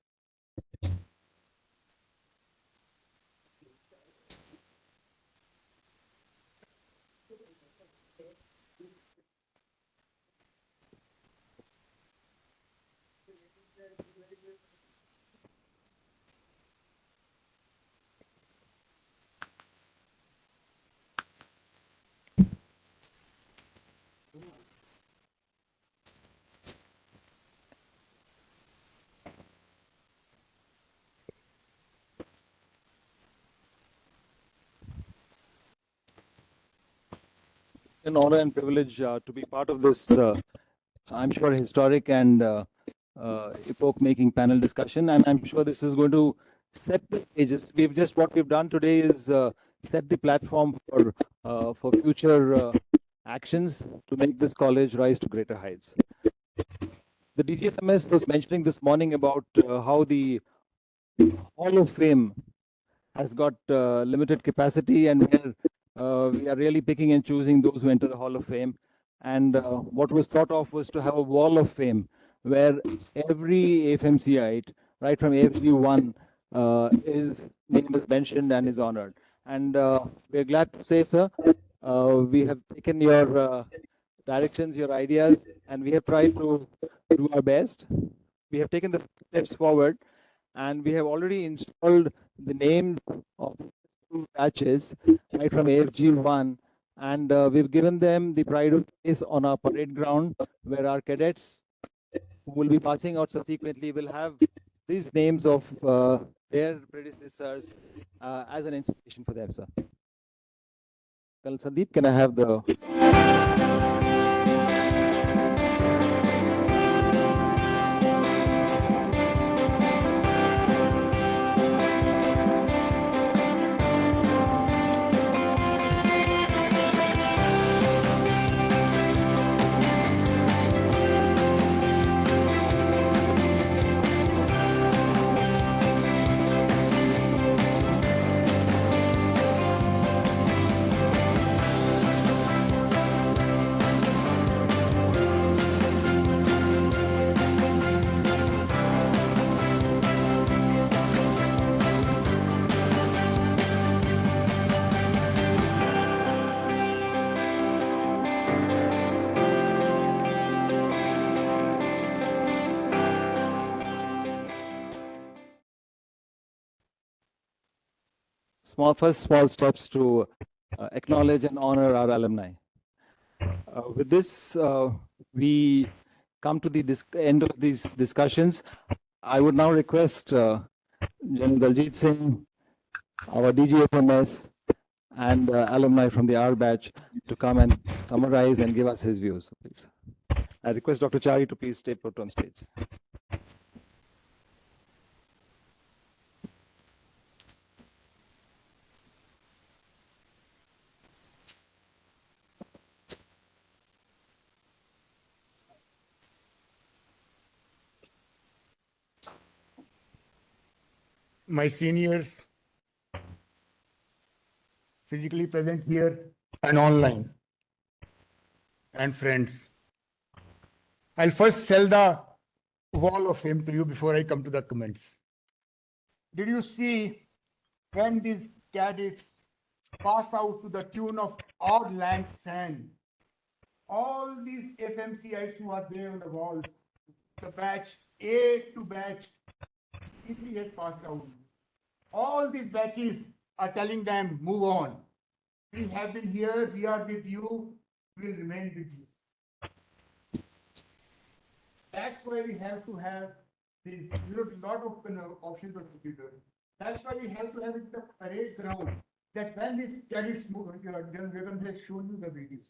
An honor and privilege to be part of this, I'm sure, historic and epoch-making panel discussion. And I'm sure this is going to set the stages. What we've done today is set the platform for future actions to make this college rise to greater heights. The DGFMS was mentioning this morning about how the Hall of Fame has got limited capacity, and we are really picking and choosing those who enter the Hall of Fame. And what was thought of was to have a wall of fame where every AFMCite, right from AFG1, his name is mentioned and is honored. And we're glad to say, sir, we have taken your directions, your ideas, and we have tried to do our best. We have taken the steps forward, and we have already installed the names of two batches right from AFG1, and we've given them the pride of place on our parade ground, where our cadets who will be passing out subsequently will have these names of their predecessors as an inspiration for them, sir. Colonel Sandeep, can I have the... Small steps to acknowledge and honor our alumni. With this, we come to the end of these discussions. I would now request General Daljit Singh, our DGFMS, and alumni from the R batch to come and summarize and give us his views, please. I request Dr. Chari to please stay put on stage. My seniors physically present here and online, and friends. I'll first sell the wall of fame to you before I come to the comments. Did you see when these cadets pass out to the tune of odd lang syne? All these FMCites who are there on the walls, the batch A to batch E3 has passed out. All these batches are telling them, move on. We have been here, we are with you, we will remain with you. That's why we have to have this, lot of options of computer. That's why we have to have it the parade ground. That when these cadets move, Vegan has shown you the videos.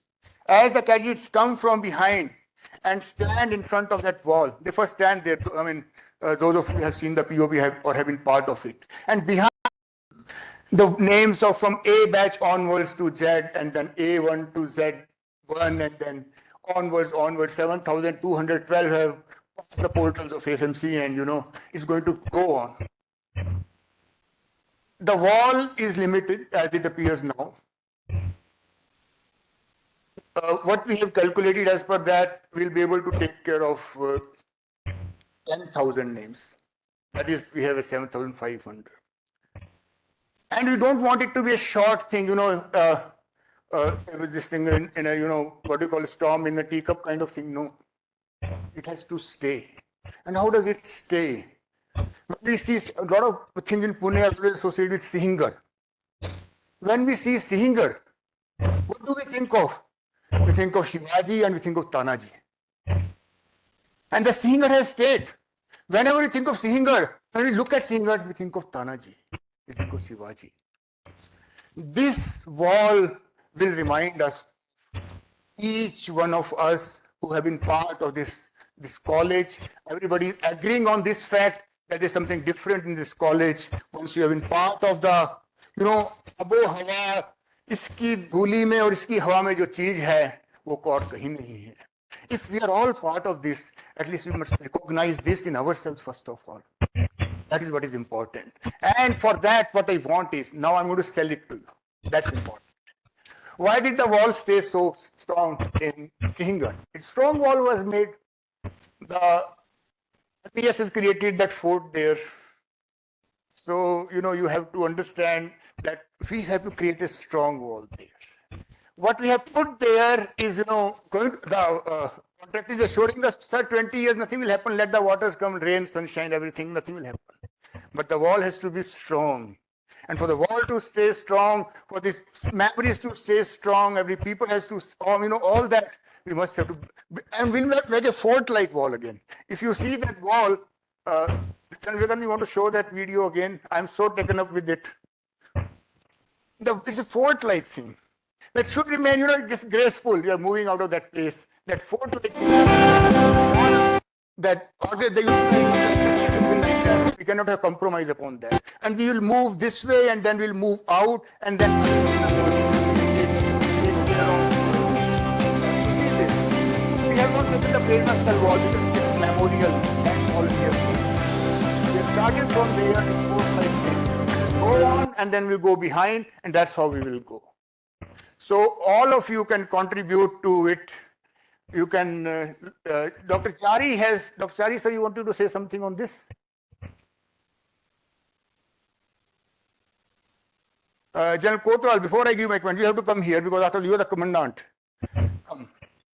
As the cadets come from behind and stand in front of that wall, they first stand there. I mean, those of you have seen the POP or have been part of it. And behind the names of from A batch onwards to Z, and then A1 to Z1, and then onwards, 7,212 have passed the portals of FMC, and it's going to go on. The wall is limited as it appears now. What we have calculated as per that, we'll be able to take care of 10,000 names. That is, we have a 7,500. And we don't want it to be a short thing, this thing in a, what do you call a storm in a teacup kind of thing. No, it has to stay. And how does it stay? We see a lot of things in Pune are associated with Sihingar. When we see Sihingar, what do we think of? We think of Shivaji and we think of Tanaji. And the Sihingar has stayed. Whenever we think of Sihingar, when we look at Sihingar, we think of Tanaji, we think of Shivaji. This wall will remind us, each one of us who have been part of this college, everybody agreeing on this fact that there's something different in this college. Once you have been part of the, abo hawa, iski dhuli mein aur iski hawa mein jo cheez hai, wo aur kahin nahi hai. If we are all part of this, at least we must recognize this in ourselves first of all. That is what is important. And for that, what I want is, now I'm going to sell it to you. That's important. Why did the wall stay so strong in Sihingar? Its strong wall was made, the PS has created that fort there. So, you have to understand that we have to create a strong wall there. What we have put there is, the contract is assuring us, sir, 20 years, nothing will happen. Let the waters come, rain, sunshine, everything, nothing will happen. But the wall has to be strong. And for the wall to stay strong, for these memories to stay strong, every people has to, all that, we must have to, and we'll make a fort-like wall again. If you see that wall, Chandrakan, you want to show that video again? I'm so taken up with it. It's a fort-like thing. That should remain, just graceful. You are moving out of that place. That fort-like that order the like that. We cannot have compromise upon that. And we will move this way, and then we'll move out, and then we have not written the Prerna wall, because it's memorial and all here. We started from there in 4 5 days. Go on, and then we'll go behind, and that's how we will go. So all of you can contribute to it. You can, Dr. Chari, sir, you wanted to say something on this? General Kotwal, before I give my comment, you have to come here because after you are the commandant. Come,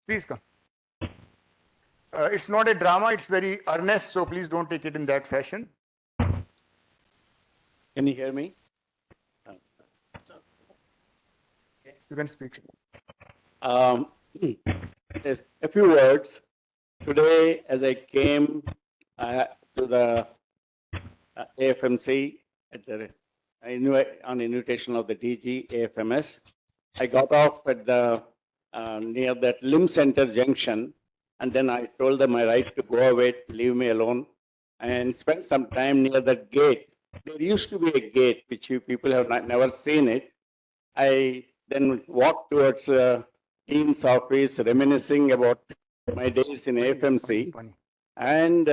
please come. It's not a drama, it's very earnest, so please don't take it in that fashion. Can you hear me? You can speak. Yes, a few words. Today, as I came to the AFMC on invitation of the DG AFMS, I got off at the near that Limb Center junction, and then I told them I right to go away, leave me alone, and spent some time near that gate. There used to be a gate which you people have never seen it. I then walked towards Dean's office, reminiscing about my days in AFMC, and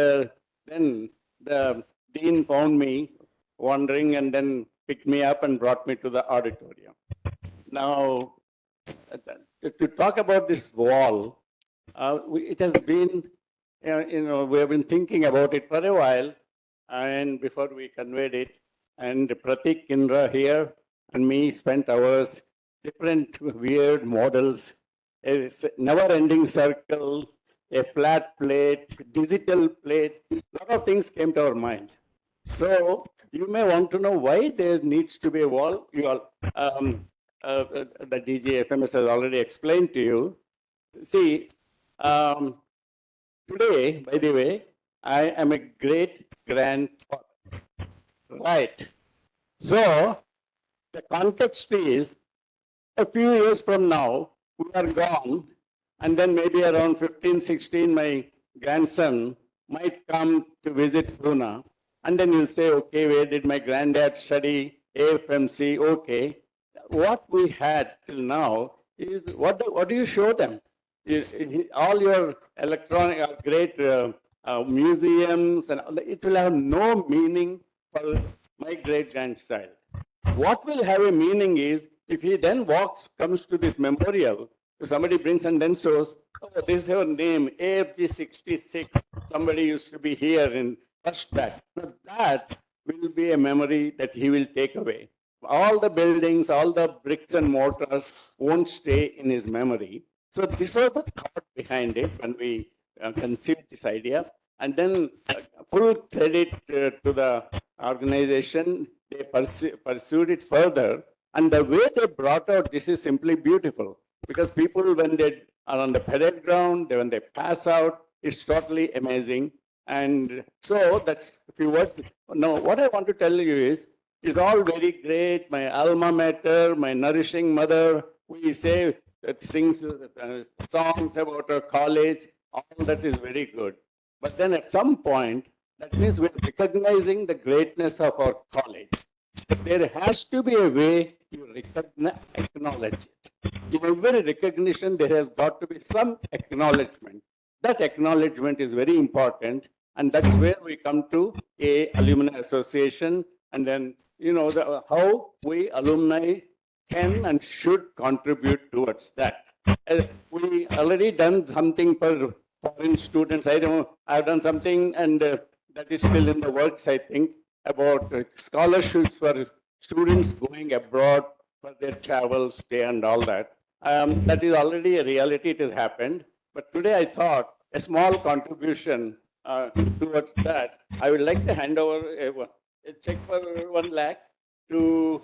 then the Dean found me wandering and then picked me up and brought me to the auditorium. Now, to talk about this wall, it has been we have been thinking about it for a while, and before we conveyed it, and Pratik, Indra here, and me spent hours, different weird models, a never-ending circle, a flat plate, digital plate, a lot of things came to our mind. So you may want to know why there needs to be a wall. You all, the DG FMS has already explained to you. See, today, by the way, I am a great grandfather. Right. So the context is a few years from now, we are gone, and then maybe around 15, 16, my grandson might come to visit Pune, and then you'll say, okay, where did my granddad study? AFMC, okay. What we had till now is, what do you show them? All your electronic, great museums, and it will have no meaning for my great grandchild. What will have a meaning is if he then comes to this memorial, if somebody brings and then shows, oh, this is your name, AFG 66, somebody used to be here in first batch. Now that will be a memory that he will take away. All the buildings, all the bricks and mortars won't stay in his memory. So this was the thought behind it when we conceived this idea. And then full credit to the organization. They pursued it further. And the way they brought out this is simply beautiful. Because people, when they are on the parade ground, when they pass out, it's totally amazing. And so that's a few words. No, what I want to tell you is, it's all very great. My alma mater, my nourishing mother, we say, sings songs about our college, all that is very good. But then at some point, that means we're recognizing the greatness of our college. But there has to be a way you acknowledge it. In every recognition, there has got to be some acknowledgement. That acknowledgement is very important, and that's where we come to a alumni association, and then how we alumni can and should contribute towards that. We already done something for foreign students. I don't know, I've done something, and that is still in the works, I think, about scholarships for students going abroad for their travel, stay, and all that. That is already a reality, it has happened. But today I thought a small contribution towards that. I would like to hand over a check for 1 lakh to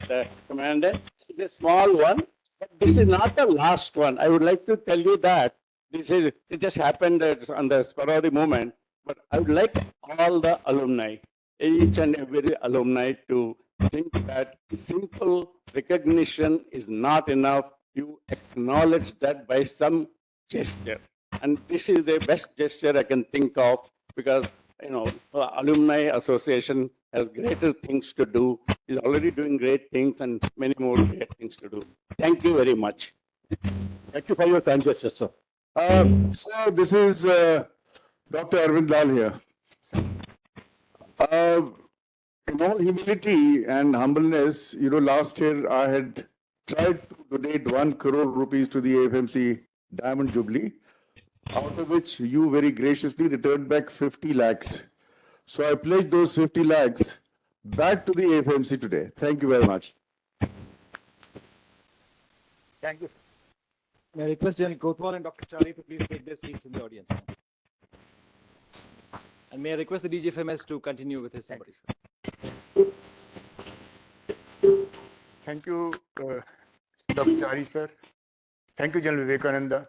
the commander. It's a small one, but this is not the last one. I would like to tell you that it just happened on the spur of the moment, but I would like all the alumni, each and every alumni, to think that simple recognition is not enough. You acknowledge that by some gesture. And this is the best gesture I can think of, because Alumni Association has greater things to do, is already doing great things and many more great things to do. Thank you very much. Thank you for your kind gesture, sir. Sir, this is Dr. Arvind Lal here. In all humility and humbleness, last year I had tried to donate 1 crore rupees to the AFMC Diamond Jubilee, out of which you very graciously returned back 50 lakhs. So I pledged those 50 lakhs back to the AFMC today. Thank you very much. Thank you. May I request General Kotwal and Dr. Chari to please take their seats in the audience. And may I request the DGFMS to continue with his summary. Thank you, Dr. Chari, sir. Thank you, General Vivekananda.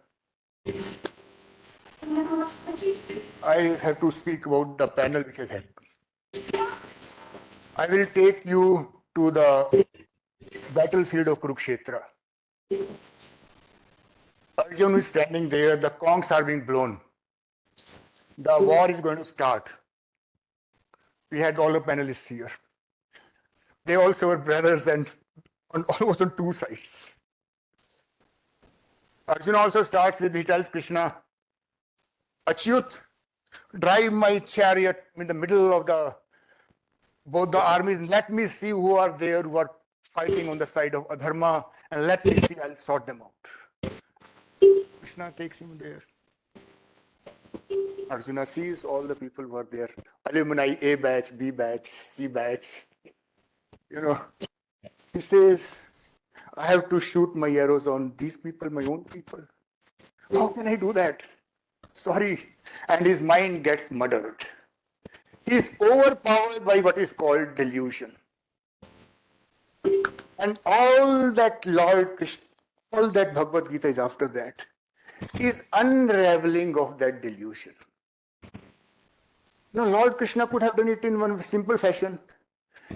I have to speak about the panel which has happened. I will take you to the battlefield of Kurukshetra. Arjun is standing there, the conchs are being blown. The war is going to start. We had all the panelists here. They also were brothers and almost on two sides. Arjuna also starts with, he tells Krishna, Achyut, drive my chariot in the middle of both the armies. Let me see who are there who are fighting on the side of Adharma, and let me see, I'll sort them out. Krishna takes him there. Arjuna sees all the people were there. Alumni A batch, B batch, C batch. You know, he says, I have to shoot my arrows on these people, my own people. How can I do that? Sorry. And his mind gets muddled. He is overpowered by what is called delusion. And all that Lord Krishna, all that Bhagavad Gita is after that, is unraveling of that delusion. No, Lord Krishna could have done it in one simple fashion.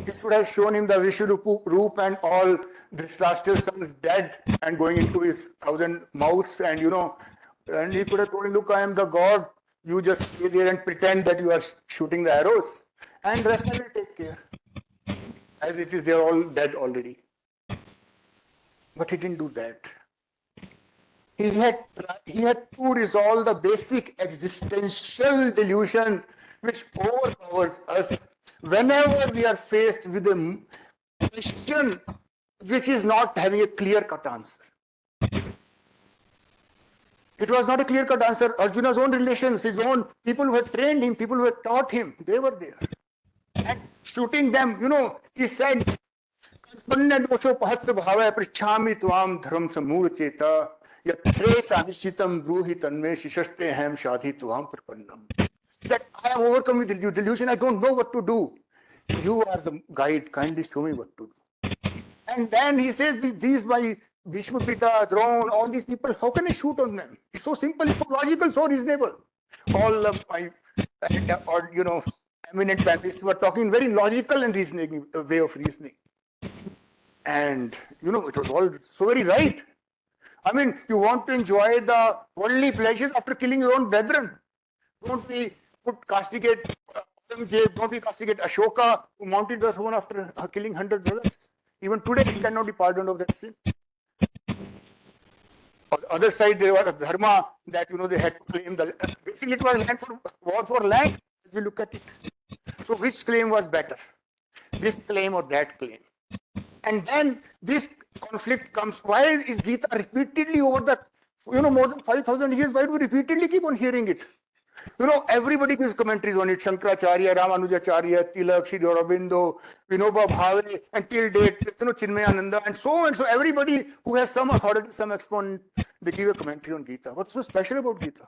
He should have shown him the Vishwarup and all Dhritarashtra's sons dead and going into his 1,000 mouths, and and he could have told him, look, I am the God. You just stay there and pretend that you are shooting the arrows, and rest I will take care. As it is, they are all dead already. But he didn't do that. He had to resolve the basic existential delusion which overpowers us whenever we are faced with a question which is not having a clear-cut answer. It was not a clear-cut answer. Arjuna's own relations, his own people who had trained him, people who had taught him, they were there. And shooting them, he said, पृच्छामि त्वाम धर्म समूढ़ चेता यत्रे सानिश्चितम ब्रूहि तन्मे शिशस्ते हम शाधि त्वाम प्रपन्नम. That I am overcome with delusion, I don't know what to do. You are the guide, kindly show me what to do. And then he says, these my Bhishma Pita, Drona, all these people, how can I shoot on them? It's so simple, it's so logical, so reasonable. All of my, eminent panelists were talking very logical and reasoning way of reasoning. And, it was all so very right. I mean, you want to enjoy the worldly pleasures after killing your own brethren. Don't we castigate Aurangzeb, don't we castigate Ashoka, who mounted the throne after killing 100 brothers? Even today, he cannot be pardoned of that sin. On the other side, there was a dharma that, they had to claim the, basically it was land for, war for land, as we look at it. So which claim was better? This claim or that claim? And then this conflict comes. Why is Gita repeatedly over the, more than 5,000 years, why do we repeatedly keep on hearing it? Everybody gives commentaries on it. Shankaracharya, Ramanujacharya, Tilak, Sri Aurobindo, Vinoba Bhave, until date, Chinmayananda, and so on. So everybody who has some authority, some exponent, they give a commentary on Gita. What's so special about Gita?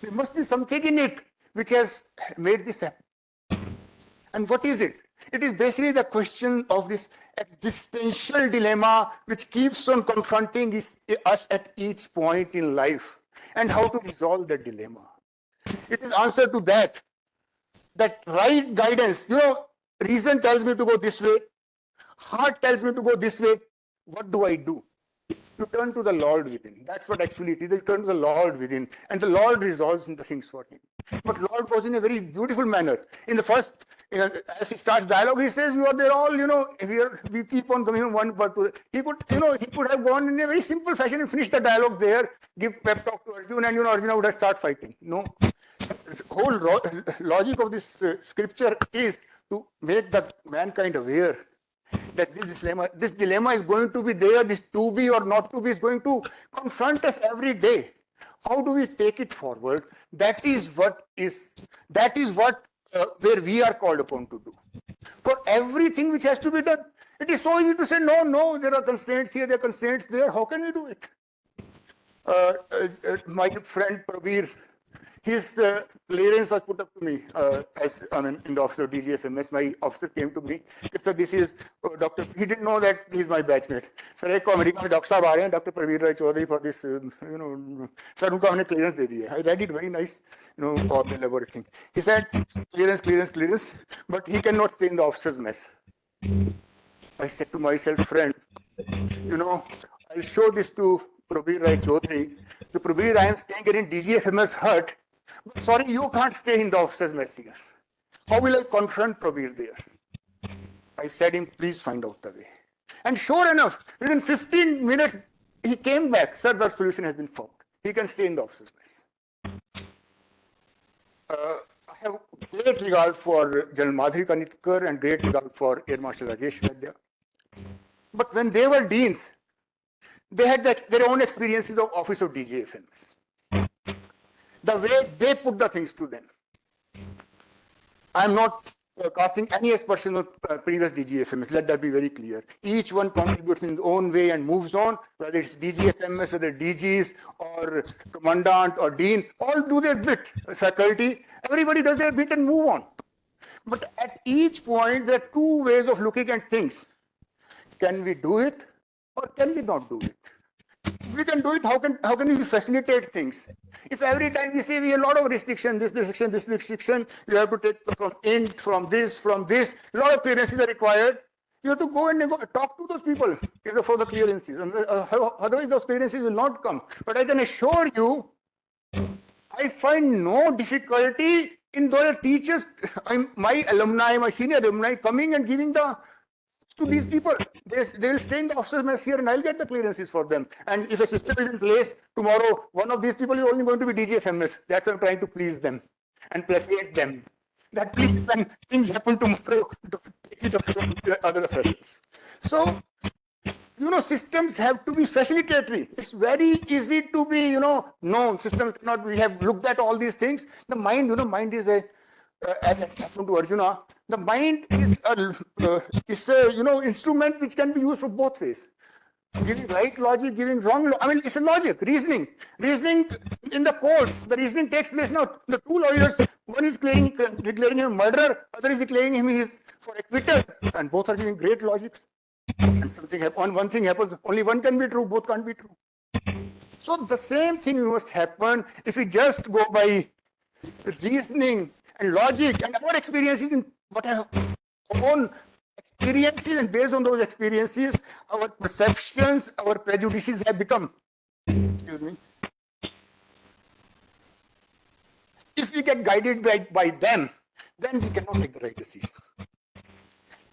There must be something in it which has made this happen. And what is it? It is basically the question of this existential dilemma which keeps on confronting us at each point in life, and how to resolve that dilemma. It is answer to that right guidance. Reason tells me to go this way, heart tells me to go this way. What do I do? You turn to the Lord within. That's what actually it is. You turn to the Lord within, and the Lord resolves in the things for him. But Lord goes in a very beautiful manner. In the first, as he starts dialogue, he says, "You are there all, we keep on coming from one part to the." He could have gone in a very simple fashion and finished the dialogue there, give pep talk to Arjuna, and Arjuna would have started fighting. No, the whole logic of this scripture is to make the mankind aware that this dilemma is going to be there, this to be or not to be is going to confront us every day. How do we take it forward? That is what where we are called upon to do. For everything which has to be done, it is so easy to say, no, there are constraints here, there are constraints there. How can we do it? My friend Prabir, his clearance was put up to me in the office of DGFMS. My officer came to me. He said, "This is Dr." He didn't know that he's my batchmate. Sir, एक America से doctor साहब आ रहे हैं, Dr. Pravir Rai Chaudhary for this, sir उनको हमने clearance दे दी है. I read it very nice, formal elaborate thing. He said, clearance, but he cannot stay in the officer's mess. I said to myself, friend, I'll show this to Prabir Rai Chaudhary. To Prabir, I am staying here in DGFMS hut. But sorry, you can't stay in the officer's mess here. How will I confront Prabir there? I said him, please find out the way. And sure enough, within 15 minutes, he came back. Sir, the solution has been found. He can stay in the officer's mess. I have great regard for General Madhuri Kanitkar and great regard for Air Marshal Rajesh Vaidya. But when they were deans, they had their own experiences of office of DGFMS. the way they put the things to them. I'm not casting any aspersion on previous DGFMS. Let that be very clear. Each one contributes in his own way and moves on, whether it's DGFMS, whether DGs or commandant or dean, all do their bit. Faculty, everybody does their bit and move on. But at each point, there are two ways of looking at things. Can we do it or can we not do it? If we can do it, how can we facilitate things? If every time we say we have a lot of restriction, this restriction, you have to take from int, from this, a lot of clearances are required. You have to go and talk to those people for the clearances. Otherwise, those clearances will not come. But I can assure you, I find no difficulty in those teachers, my alumni, my senior alumni, coming and giving the to these people. They will stay in the officers' mess here and I'll get the clearances for them. And if a system is in place, tomorrow, one of these people is only going to be DGFMS. That's why I'm trying to please them and placate them. That please, when things happen tomorrow, don't take it up from the other officials. So, systems have to be facilitatory. It's very easy to be, no, systems cannot, we have looked at all these things. The mind, mind is a, as I happened to Arjuna, the mind is a instrument which can be used for both ways. Giving right logic, giving wrong logic. I mean, it's a logic, reasoning. Reasoning in the court, the reasoning takes place now. The two lawyers, one is declaring him a murderer, other is declaring him is for acquittal, and both are giving great logics. And one thing happens, only one can be true, both can't be true. So the same thing must happen if we just go by reasoning and logic and our experiences in what our own experiences, and based on those experiences, our perceptions, our prejudices have become. Excuse me. If we get guided by them, then we cannot take the right decision.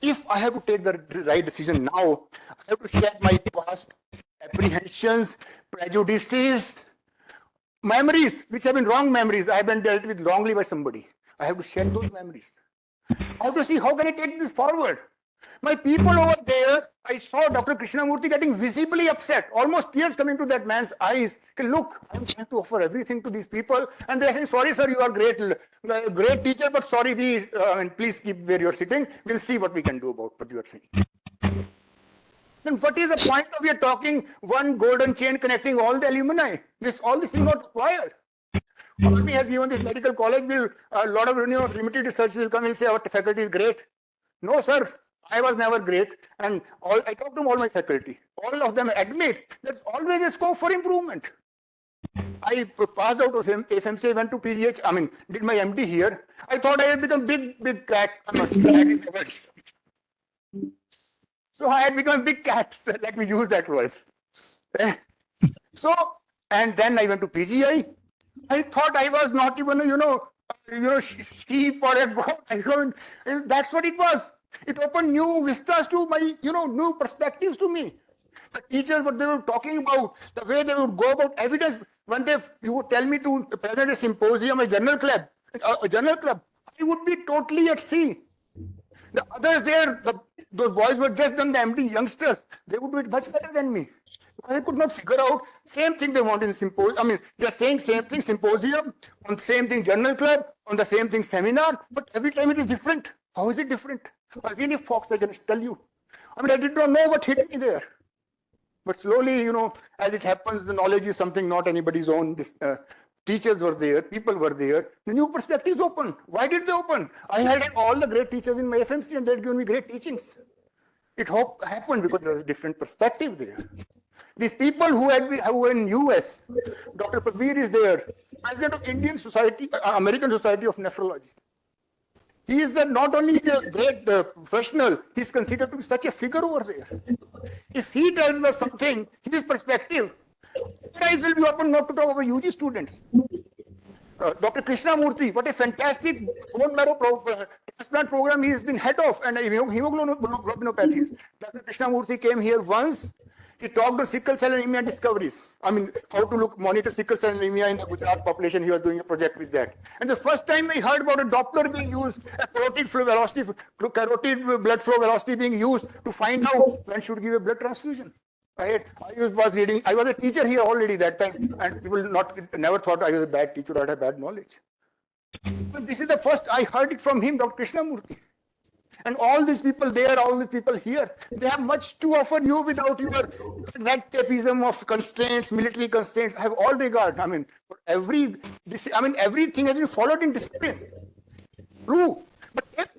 If I have to take the right decision now, I have to share my past apprehensions, prejudices, memories, which have been wrong memories. I have been dealt with wrongly by somebody. I have to share those memories. I have to see how can I take this forward. My people over there, I saw Dr. Krishnamurti getting visibly upset, almost tears coming to that man's eyes. Look, I'm trying to offer everything to these people, and they're saying, sorry, sir, you are great teacher, but sorry, please keep where you're sitting. We'll see what we can do about what you are saying. Then what is the point of your talking one golden chain connecting all the alumni? All this is not required. Army has given this medical college, a lot of limited research will come and say our faculty is great. No, sir, I was never great. And I talked to all my faculty. All of them admit there's always a scope for improvement. I passed out of FMC, went to PGH, did my MD here. I thought I had become big cat. I'm not cat is the word. So I had become a big cat. So let me use that word. So, and then I went to PGI. I thought I was not even sheep or a goat. That's what it was. It opened new vistas to my, new perspectives to me. The teachers, what they were talking about, the way they would go about evidence. When you would tell me to present a symposium, a journal club, I would be totally at sea. The others there, those boys were just done the MD youngsters. They would do it much better than me. Because I could not figure out same thing they want in symposium. They're saying same thing symposium, on the same thing journal club, on the same thing seminar, but every time it is different. How is it different? I really, Fox, I can tell you. I did not know what hit me there. But slowly, as it happens, the knowledge is something not anybody's own. Teachers were there, people were there. The new perspectives opened. Why did they open? I had all the great teachers in my FMC and they had given me great teachings. It happened because there was a different perspective there. These people who were in US, Dr. Prabir is there, president of Indian Society, American Society of Nephrology. He is not only a great professional, he's considered to be such a figure over there. If he tells us something, his perspective, eyes will be open not to talk about UG students. Dr. Krishnamurti, what a fantastic bone marrow transplant program he has been head of, and hemoglobinopathies. Dr. Krishnamurti came here once. He talked on sickle cell anemia discoveries. How to monitor sickle cell anemia in the Gujarat population. He was doing a project with that. And the first time I heard about a Doppler being used, a carotid blood flow velocity being used to find out when should give a blood transfusion. I was a teacher here already that time, and people never thought I was a bad teacher or had bad knowledge. But this is the first I heard it from him, Dr. Krishnamurti. And all these people there, all these people here, they have much to offer you without your red tapeism of constraints, military constraints. I have all regard. I mean, everything has been followed in discipline. True. But take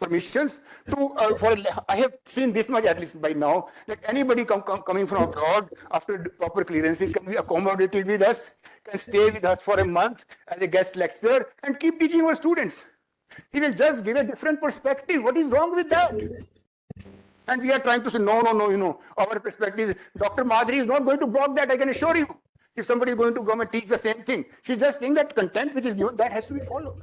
permissions to, I have seen this much at least by now, that anybody coming from abroad after proper clearances can be accommodated with us, can stay with us for a month as a guest lecturer and keep teaching our students. He will just give a different perspective. What is wrong with that? And we are trying to say, no, our perspective, Dr. Madhuri is not going to block that, I can assure you. If somebody is going to come and teach the same thing, she's just saying that content which is given, that has to be followed.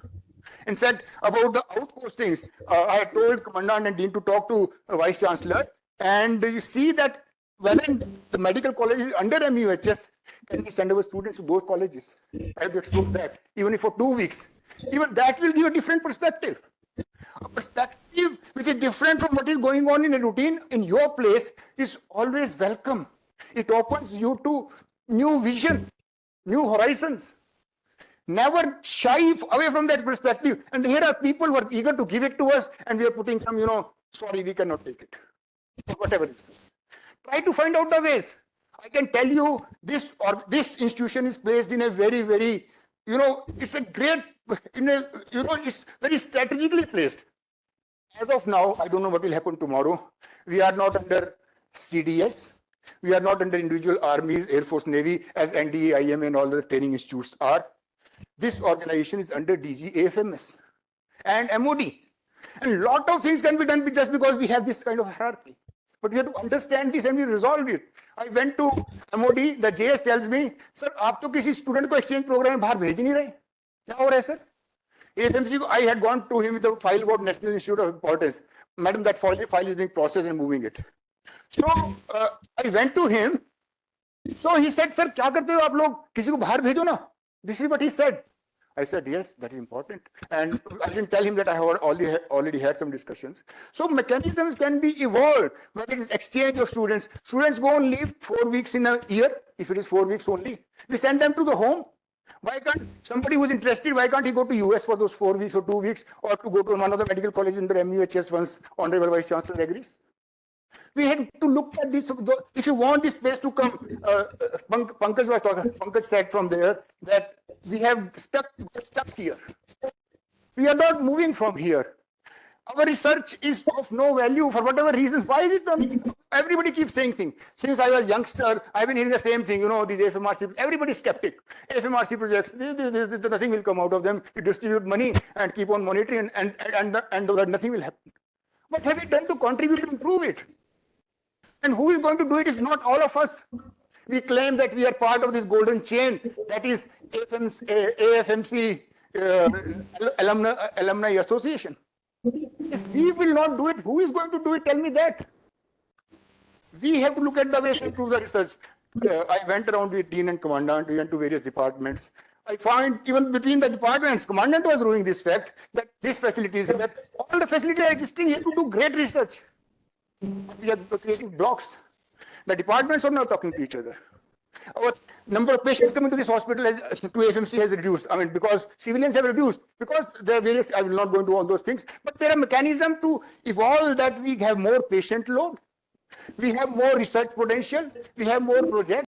In fact, about the outpostings, I had told Commandant and Dean to talk to the Vice Chancellor, and you see that whether the medical college is under MUHS, can we send our students to those colleges? I have to explore that, even if for 2 weeks. Even that will give a different perspective. A perspective which is different from what is going on in a routine in your place is always welcome. It opens you to new vision, new horizons. Never shy away from that perspective. And here are people who are eager to give it to us, and we are putting some, sorry, we cannot take it. Or whatever it is. Try to find out the ways. I can tell you this institution is placed in a very, very, it's a great, it's very strategically placed. As of now, I don't know what will happen tomorrow. We are not under CDS. We are not under individual armies, Air Force, Navy, as NDA, IMA, and all the training institutes are. This organization is under DG, AFMS, and MOD. And a lot of things can be done just because we have this kind of hierarchy. But we have to understand this and we resolve it. I went to MOD, the JS tells me, sir, आप तो किसी student को exchange program में बाहर भेज नहीं रहे. क्या हो रहा है, sir? AFMC, I had gone to him with a file about National Institute of Importance. Madam, that file is being processed and moving it. So I went to him. So he said, sir, क्या करते हो आप लोग? किसी को बाहर भेजो ना. This is what he said. I said, yes, that is important. And I didn't tell him that I have already had some discussions. So mechanisms can be evolved, whether it is exchange of students. Students go and live 4 weeks in a year, if it is 4 weeks only. We send them to the home. Why can't somebody who is interested, why can't he go to US for those 4 weeks or 2 weeks, or to go to one of the medical colleges under MUHS once Honorable Vice Chancellor agrees? We had to look at this. If you want this place to come, Pankaj said from there that we have stuck here. We are not moving from here. Our research is of no value for whatever reasons. Why is it done? Everybody keeps saying things. Since I was a youngster, I've been hearing the same thing. These FMRC, everybody's skeptic. FMRC projects, nothing will come out of them. You distribute money and keep on monitoring, and nothing will happen. What have we done to contribute to improve it? And who is going to do it if not all of us? We claim that we are part of this golden chain, that is AFMC Alumni Association. If we will not do it, who is going to do it? Tell me that. We have to look at the ways to improve the research. I went around with Dean and Commandant, we went to various departments. I find even between the departments, Commandant was ruling this fact that these facilities, that all the facilities are existing here to do great research. We have creating blocks. The departments are not talking to each other. Our number of patients coming to this hospital to AFMC has reduced. I mean, because civilians have reduced. Because there are various, I will not go into all those things, but there are mechanisms to evolve that we have more patient load. We have more research potential. We have more projects.